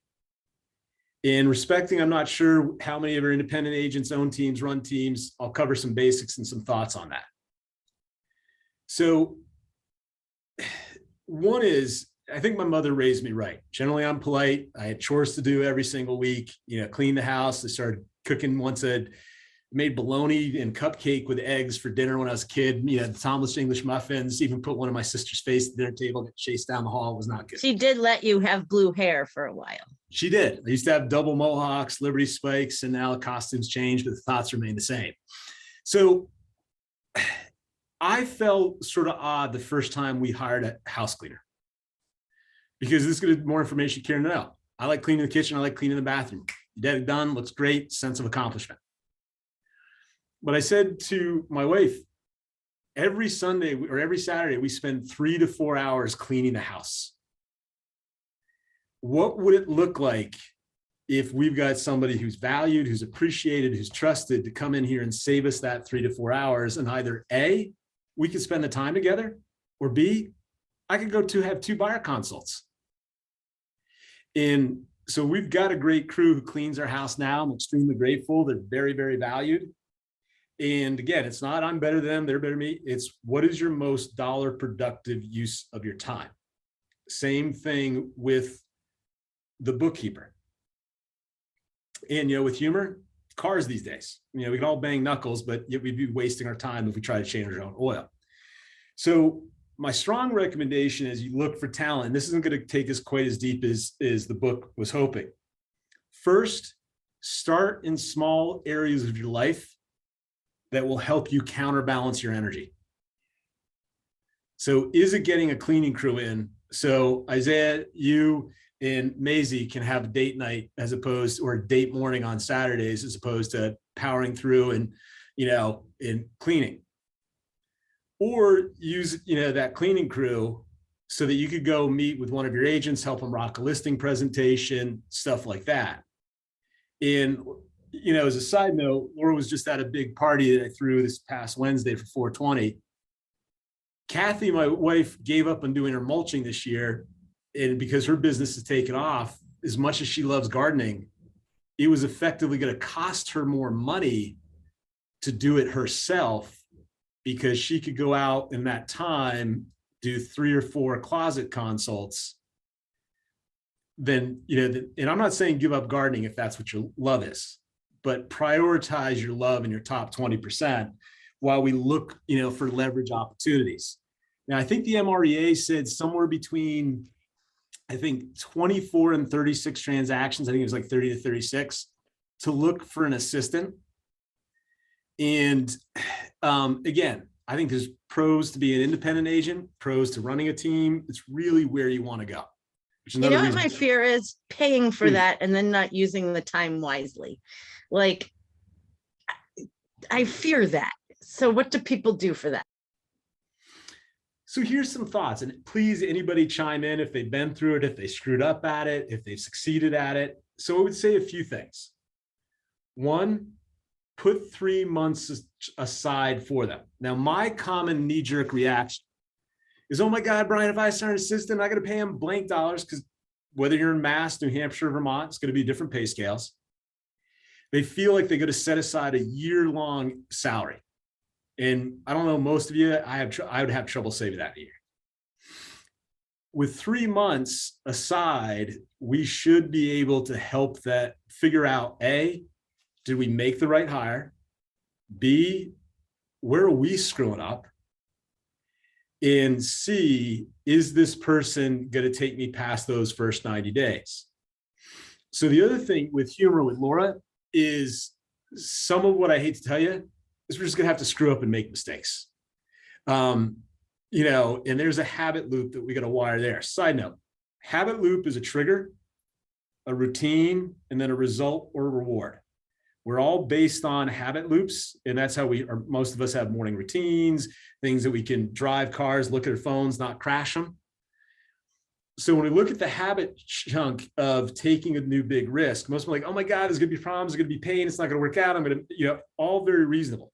in respecting, I'm not sure how many of our independent agents own teams, run teams. I'll cover some basics and some thoughts on that. So one is, I think my mother raised me right. Generally, I'm polite. I had chores to do every single week, clean the house. I started cooking once I made bologna and cupcake with eggs for dinner when I was a kid. The Tomlish English muffins, even put one of my sister's face at the dinner table, got chased down the hall. It was not good. She did let you have blue hair for a while. She did. I used to have double mohawks, Liberty spikes, and now the costumes changed, but the thoughts remain the same. So I felt sort of odd the first time we hired a house cleaner, because this is going to be more information Karen know. I like cleaning the kitchen. I like cleaning the bathroom. You get it done, looks great, sense of accomplishment. But I said to my wife, every Sunday or every Saturday, we spend 3 to 4 hours cleaning the house. What would it look like if we've got somebody who's valued, who's appreciated, who's trusted to come in here and save us that 3 to 4 hours? And either A, we could spend the time together, or B, I could go to have 2 buyer consults. And so we've got a great crew who cleans our house now. I'm extremely grateful. They're very, very valued. And again, it's not I'm better than them, they're better than me. It's what is your most dollar productive use of your time? Same thing with the bookkeeper. And, with humor, cars these days, we can all bang knuckles, but yet we'd be wasting our time if we try to change our own oil. So my strong recommendation is you look for talent. And this isn't going to take us quite as deep as the book was hoping. First, start in small areas of your life that will help you counterbalance your energy. So is it getting a cleaning crew in? So Isaiah, you and Maisie can have a date night or a date morning on Saturdays, as opposed to powering through and, in cleaning. Or use, that cleaning crew so that you could go meet with one of your agents, help them rock a listing presentation, stuff like that. And, as a side note, Laura was just at a big party that I threw this past Wednesday for 420. Kathy, my wife, gave up on doing her mulching this year. And because her business has taken off, as much as she loves gardening, it was effectively going to cost her more money to do it herself, because she could go out in that time, do 3 or 4 closet consults. Then, and I'm not saying give up gardening if that's what your love is, but prioritize your love in your top 20% while we look, for leverage opportunities. Now, I think the MREA said somewhere between, 24 and 36 transactions. I think it was like 30 to 36 to look for an assistant. And again, I think there's pros to be an independent agent, pros to running a team. It's really where you want to go. What my fear is? Paying for that and then not using the time wisely. Like, I fear that. So what do people do for that? So here's some thoughts, and please, anybody chime in if they've been through it, if they screwed up at it, if they've succeeded at it. So I would say a few things. One, put 3 months aside for them. Now, my common knee-jerk reaction is, oh my God, Brian, if I start an assistant, I got to pay him blank dollars, because whether you're in Mass, New Hampshire, Vermont, it's going to be different pay scales. They feel like they're going to set aside a year-long salary. And I don't know, most of you, I would have trouble saving that a year. With 3 months aside, we should be able to help that figure out, A, did we make the right hire? B, where are we screwing up? And C, is this person going to take me past those first 90 days? So the other thing with humor with Laura is some of what I hate to tell you is we're just going to have to screw up and make mistakes. And there's a habit loop that we got to wire there. Side note, habit loop is a trigger, a routine, and then a result or a reward. We're all based on habit loops, and that's how most of us have morning routines, things that we can drive cars, look at our phones, not crash them. So when we look at the habit chunk of taking a new big risk, most people are like, oh my God, there's gonna be problems, there's gonna be pain, it's not gonna work out, I'm gonna, all very reasonable.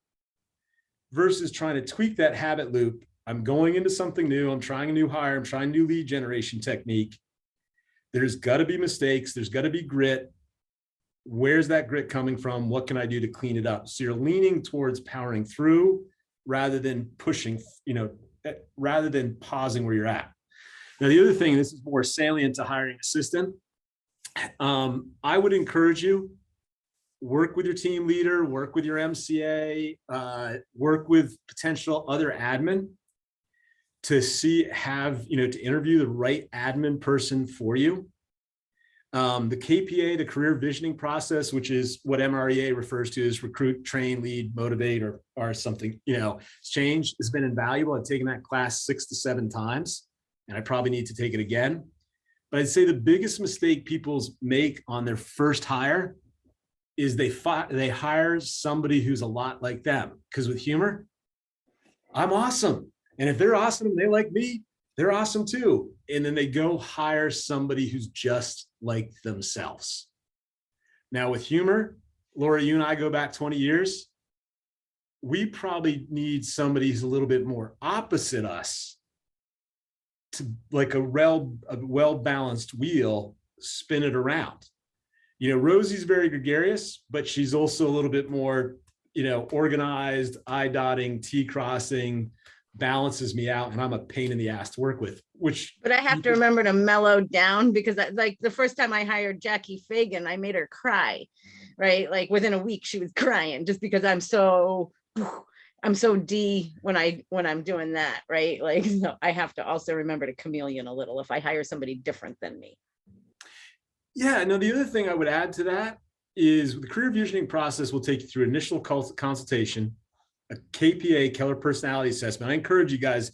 Versus trying to tweak that habit loop. I'm going into something new, I'm trying a new hire, I'm trying a new lead generation technique. There's gotta be mistakes, there's gotta be grit. Where's that grit coming from? What can I do to clean it up? So you're leaning towards powering through rather than pushing, rather than pausing where you're at. Now, the other thing, this is more salient to hiring assistant. I would encourage you, work with your team leader, work with your MCA, work with potential other admin to to interview the right admin person for you. The KPA, the career visioning process, which is what MREA refers to as recruit, train, lead, motivate, or something, it's changed. It's been invaluable. I've taken that class 6 to 7 times. And I probably need to take it again. But I'd say the biggest mistake people make on their first hire is they hire somebody who's a lot like them. Because with humor, I'm awesome. And if they're awesome and they like me, they're awesome too. And then they go hire somebody who's just like themselves. Now with humor, Laura, you and I go back 20 years. We probably need somebody who's a little bit more opposite us, to like a well-balanced wheel, spin it around. Rosie's very gregarious, but she's also a little bit more, organized, I dotting, T crossing, balances me out, and I'm a pain in the ass to work with, But I have to remember to mellow down, because like the first time I hired Jackie Fagan, I made her cry, right? Like within a week she was crying just because I'm so D when I'm doing that, right? Like, so I have to also remember to chameleon a little if I hire somebody different than me. Yeah, no, the other thing I would add to that is the career visioning process will take you through initial consultation, a KPA, Keller Personality Assessment. I encourage you guys,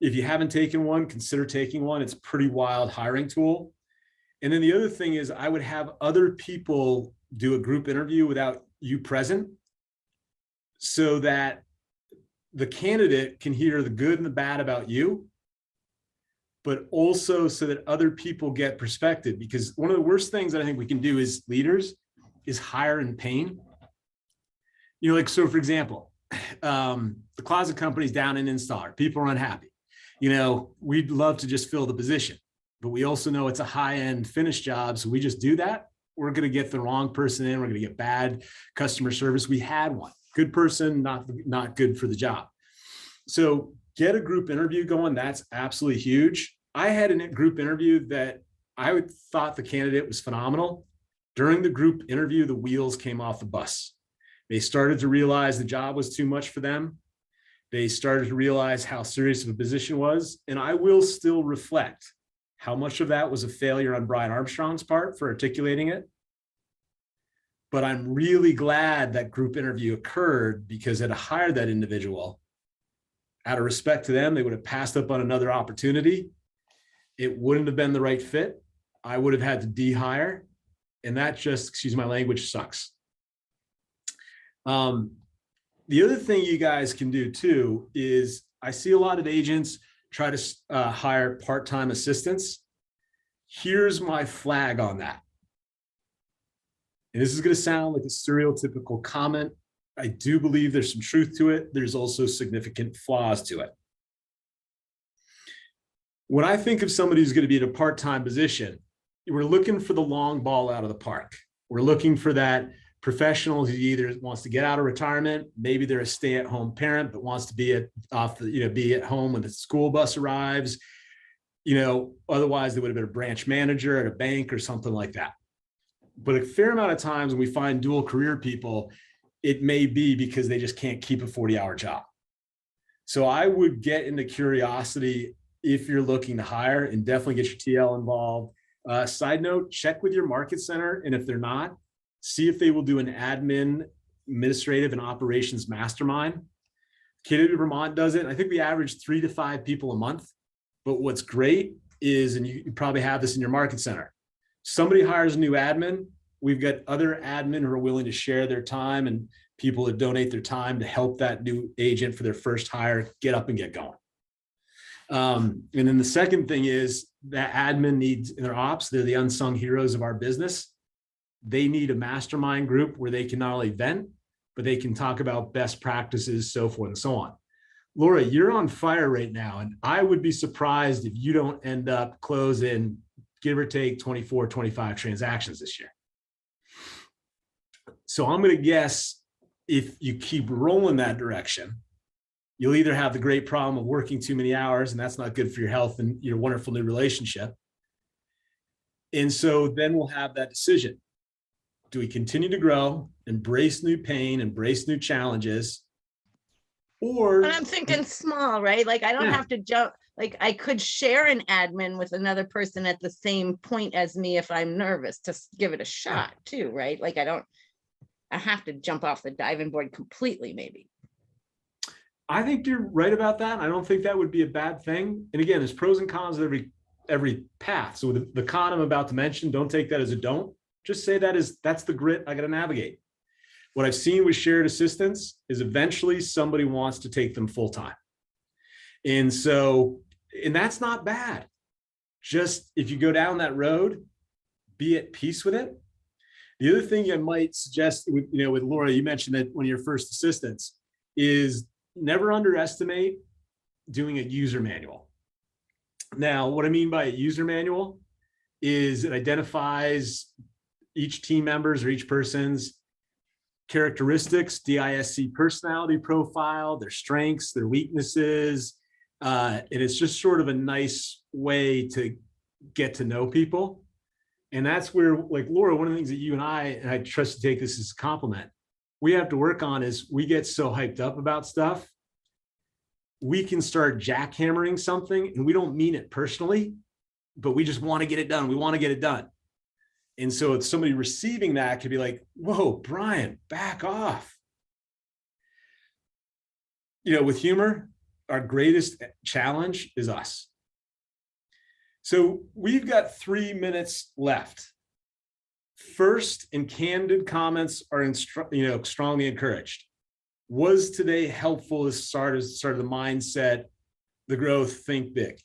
if you haven't taken one, consider taking one. It's a pretty wild hiring tool. And then the other thing is I would have other people do a group interview without you present, so that the candidate can hear the good and the bad about you, but also so that other people get perspective. Because one of the worst things that I think we can do as leaders is hire in pain. So for example, the closet company's down in installer, people are unhappy. We'd love to just fill the position, but we also know it's a high-end finish job. So we just do that. We're going to get the wrong person in. We're going to get bad customer service. We had one. Good person, not good for the job. So get a group interview going. That's absolutely huge. I had a group interview that I thought the candidate was phenomenal. During the group interview, the wheels came off the bus. They started to realize the job was too much for them. They started to realize how serious of a position was. And I will still reflect how much of that was a failure on Brian Armstrong's part for articulating it. But I'm really glad that group interview occurred, because had I hired that individual, out of respect to them, they would have passed up on another opportunity. It wouldn't have been the right fit. I would have had to de-hire. And that just, excuse my language, sucks. The other thing you guys can do too is I see a lot of agents try to hire part-time assistants. Here's my flag on that. And this is going to sound like a stereotypical comment. I do believe there's some truth to it. There's also significant flaws to it. When I think of somebody who's going to be in a part-time position, we're looking for the long ball out of the park. We're looking for that professional who either wants to get out of retirement, maybe they're a stay-at-home parent, but wants to be at home when the school bus arrives. Otherwise they would have been a branch manager at a bank or something like that. But a fair amount of times when we find dual career people, it may be because they just can't keep a 40-hour job. So I would get into curiosity if you're looking to hire, and definitely get your TL involved. Side note, check with your market center. And if they're not, see if they will do an administrative and operations mastermind. Kid Vermont does it. I think we average 3 to 5 people a month. But what's great is, and you probably have this in your market center, somebody hires a new admin, we've got other admin who are willing to share their time and people that donate their time to help that new agent for their first hire get up and get going. And then the second thing is that admin needs their ops. They're the unsung heroes of our business. They need a mastermind group where they can not only vent, but they can talk about best practices, so forth and so on. Laura, you're on fire right now. And I would be surprised if you don't end up closing, give or take 24, 25 transactions this year. So I'm going to guess if you keep rolling that direction, you'll either have the great problem of working too many hours, and that's not good for your health and your wonderful new relationship. And so then we'll have that decision. Do we continue to grow, embrace new pain, embrace new challenges? Or And I'm thinking small, right? Like I don't Yeah. have to jump, like I could share an admin with another person at the same point as me if I'm nervous to give it a shot too, right? Like I have to jump off the diving board completely, maybe. I think you're right about that. I don't think that would be a bad thing. And again, there's pros and cons of every path. So the con I'm about to mention, don't take that as a don't. Just say that's the grit I got to navigate. What I've seen with shared assistants is eventually somebody wants to take them full time. And that's not bad. Just if you go down that road, be at peace with it. The other thing I might suggest with Laura, you mentioned that one of your first assistants is never underestimate doing a user manual. Now, what I mean by a user manual is it identifies each team member's or each person's characteristics, DISC personality profile, their strengths, their weaknesses. And it's just sort of a nice way to get to know people. And that's where, like Laura, one of the things that you and I trust to take this as a compliment, we have to work on is we get so hyped up about stuff. We can start jackhammering something and we don't mean it personally, but we just want to get it done. We want to get it done. And so if somebody receiving that could be like, whoa, Brian, back off. With humor, our greatest challenge is us. So we've got 3 minutes left. First and candid comments are strongly encouraged. Was today helpful as sort of the mindset, the growth, think big?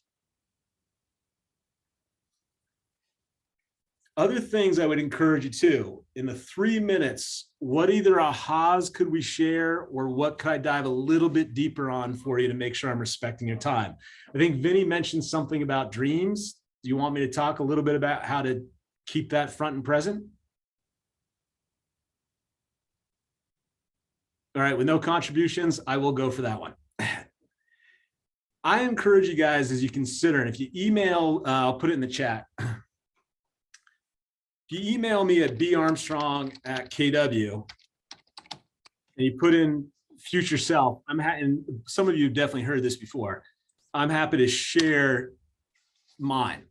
Other things I would encourage you to, in the 3 minutes, what either ahas could we share or what could I dive a little bit deeper on for you to make sure I'm respecting your time? I think Vinny mentioned something about dreams. Do you want me to talk a little bit about how to keep that front and present? All right, with no contributions, I will go for that one. I encourage you guys as you consider, and if you email, I'll put it in the chat. If you email me at barmstrong@kw and you put in future self, and some of you have definitely heard this before, I'm happy to share mine.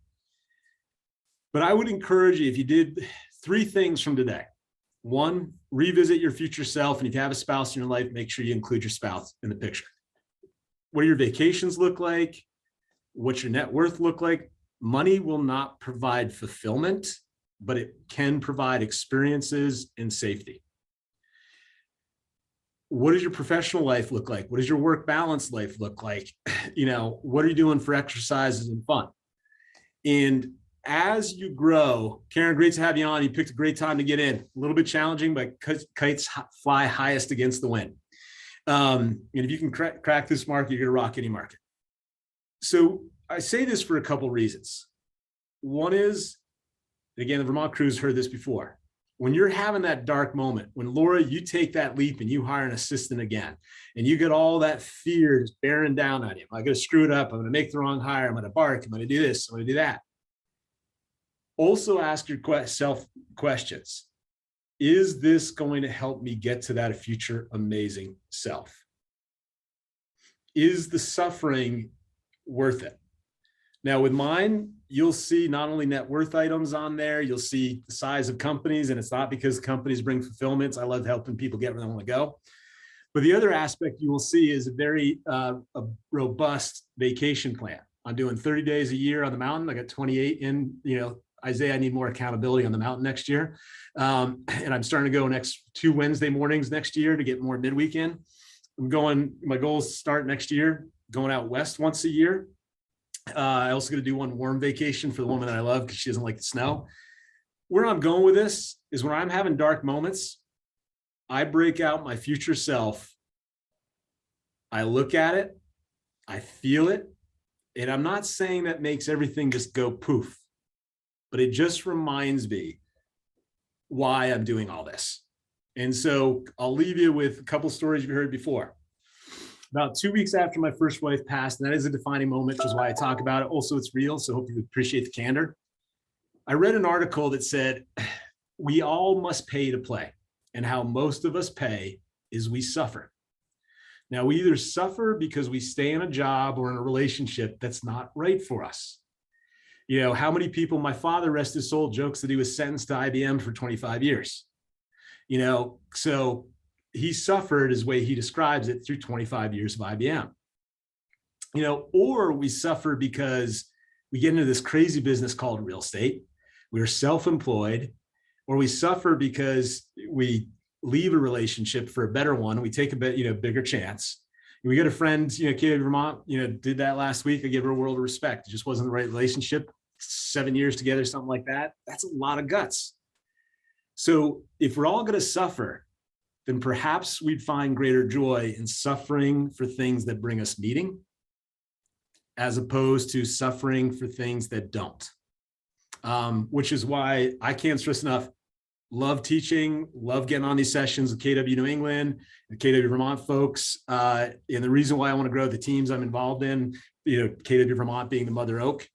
But I would encourage you, if you did 3 things from today. 1, revisit your future self. And if you have a spouse in your life, make sure you include your spouse in the picture. What do your vacations look like? What's your net worth look like? Money will not provide fulfillment, but it can provide experiences and safety. What does your professional life look like? What does your work balance life look like? What are you doing for exercises and fun? And as you grow, Karen, great to have you on. You picked a great time to get in. A little bit challenging, but kites fly highest against the wind. And if you can crack this market, you're going to rock any market. So I say this for a couple reasons. One is, again, the Vermont crew's heard this before. When you're having that dark moment, when Laura, you take that leap and you hire an assistant again, and you get all that fear just bearing down on you. I'm going to screw it up. I'm going to make the wrong hire. I'm going to bark. I'm going to do this. I'm going to do that. Also ask yourself questions. Is this going to help me get to that future amazing self? Is the suffering worth it? Now with mine, you'll see not only net worth items on there, you'll see the size of companies, and it's not because companies bring fulfillments. I love helping people get where they want to go. But the other aspect you will see is a very a robust vacation plan. I'm doing 30 days a year on the mountain. I got 28 in, Isaiah, I need more accountability on the mountain next year. And I'm starting to go next 2 Wednesday mornings next year to get more midweek in. My goal is to start next year, going out west once a year. I also got to do one warm vacation for the woman that I love because she doesn't like the snow. Where I'm going with this is when I'm having dark moments, I break out my future self. I look at it, I feel it, and I'm not saying that makes everything just go poof, but it just reminds me why I'm doing all this. And so I'll leave you with a couple stories you've heard before. About 2 weeks after my first wife passed, and that is a defining moment, which is why I talk about it. Also, it's real, so I hope you appreciate the candor. I read an article that said, we all must pay to play, and how most of us pay is we suffer. Now, we either suffer because we stay in a job or in a relationship that's not right for us. You know, how many people, my father, rest his soul, jokes that he was sentenced to IBM for 25 years. You know, so he suffered, as way he describes it, through 25 years of IBM. You know, or we suffer because we get into this crazy business called real estate. We're self-employed, or we suffer because we leave a relationship for a better one. We take a bit, bigger chance. We got a friend, Katie Vermont, did that last week. I give her a world of respect. It just wasn't the right relationship. 7 years together, something like that. That's a lot of guts. So if we're all going to suffer, then perhaps we'd find greater joy in suffering for things that bring us meeting, as opposed to suffering for things that don't. Which is why I can't stress enough, love teaching, love getting on these sessions with KW New England, the KW Vermont folks. And the reason why I want to grow the teams I'm involved in, KW Vermont being the mother oak,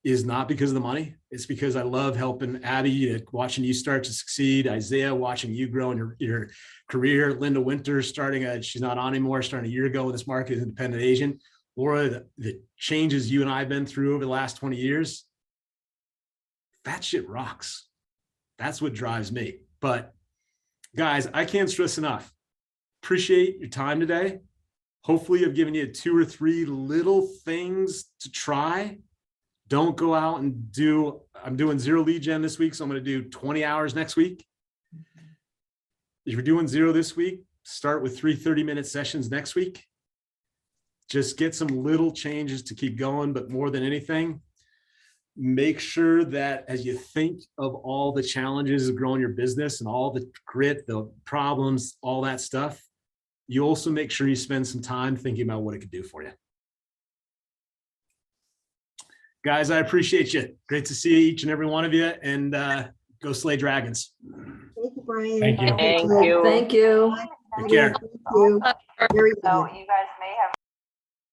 is not because of the money. It's because I love helping Abby, watching you start to succeed, Isaiah, watching you grow in your career, Linda Winters she's not on anymore, starting a year ago in this market as an independent agent. Laura, the changes you and I have been through over the last 20 years, that shit rocks. That's what drives me. But guys, I can't stress enough. Appreciate your time today. Hopefully I've given you 2 or 3 little things to try. Don't go out and I'm doing 0 lead gen this week, so I'm going to do 20 hours next week. If you're doing 0 this week, start with 3 30-minute sessions next week. Just get some little changes to keep going, but more than anything, make sure that as you think of all the challenges of growing your business and all the grit, the problems, all that stuff, you also make sure you spend some time thinking about what it could do for you. Guys, I appreciate you. Great to see each and every one of you, and go slay dragons. Thank you, Brian. Thank you. Thank you. Thank you. Take care. Thank you. Very good.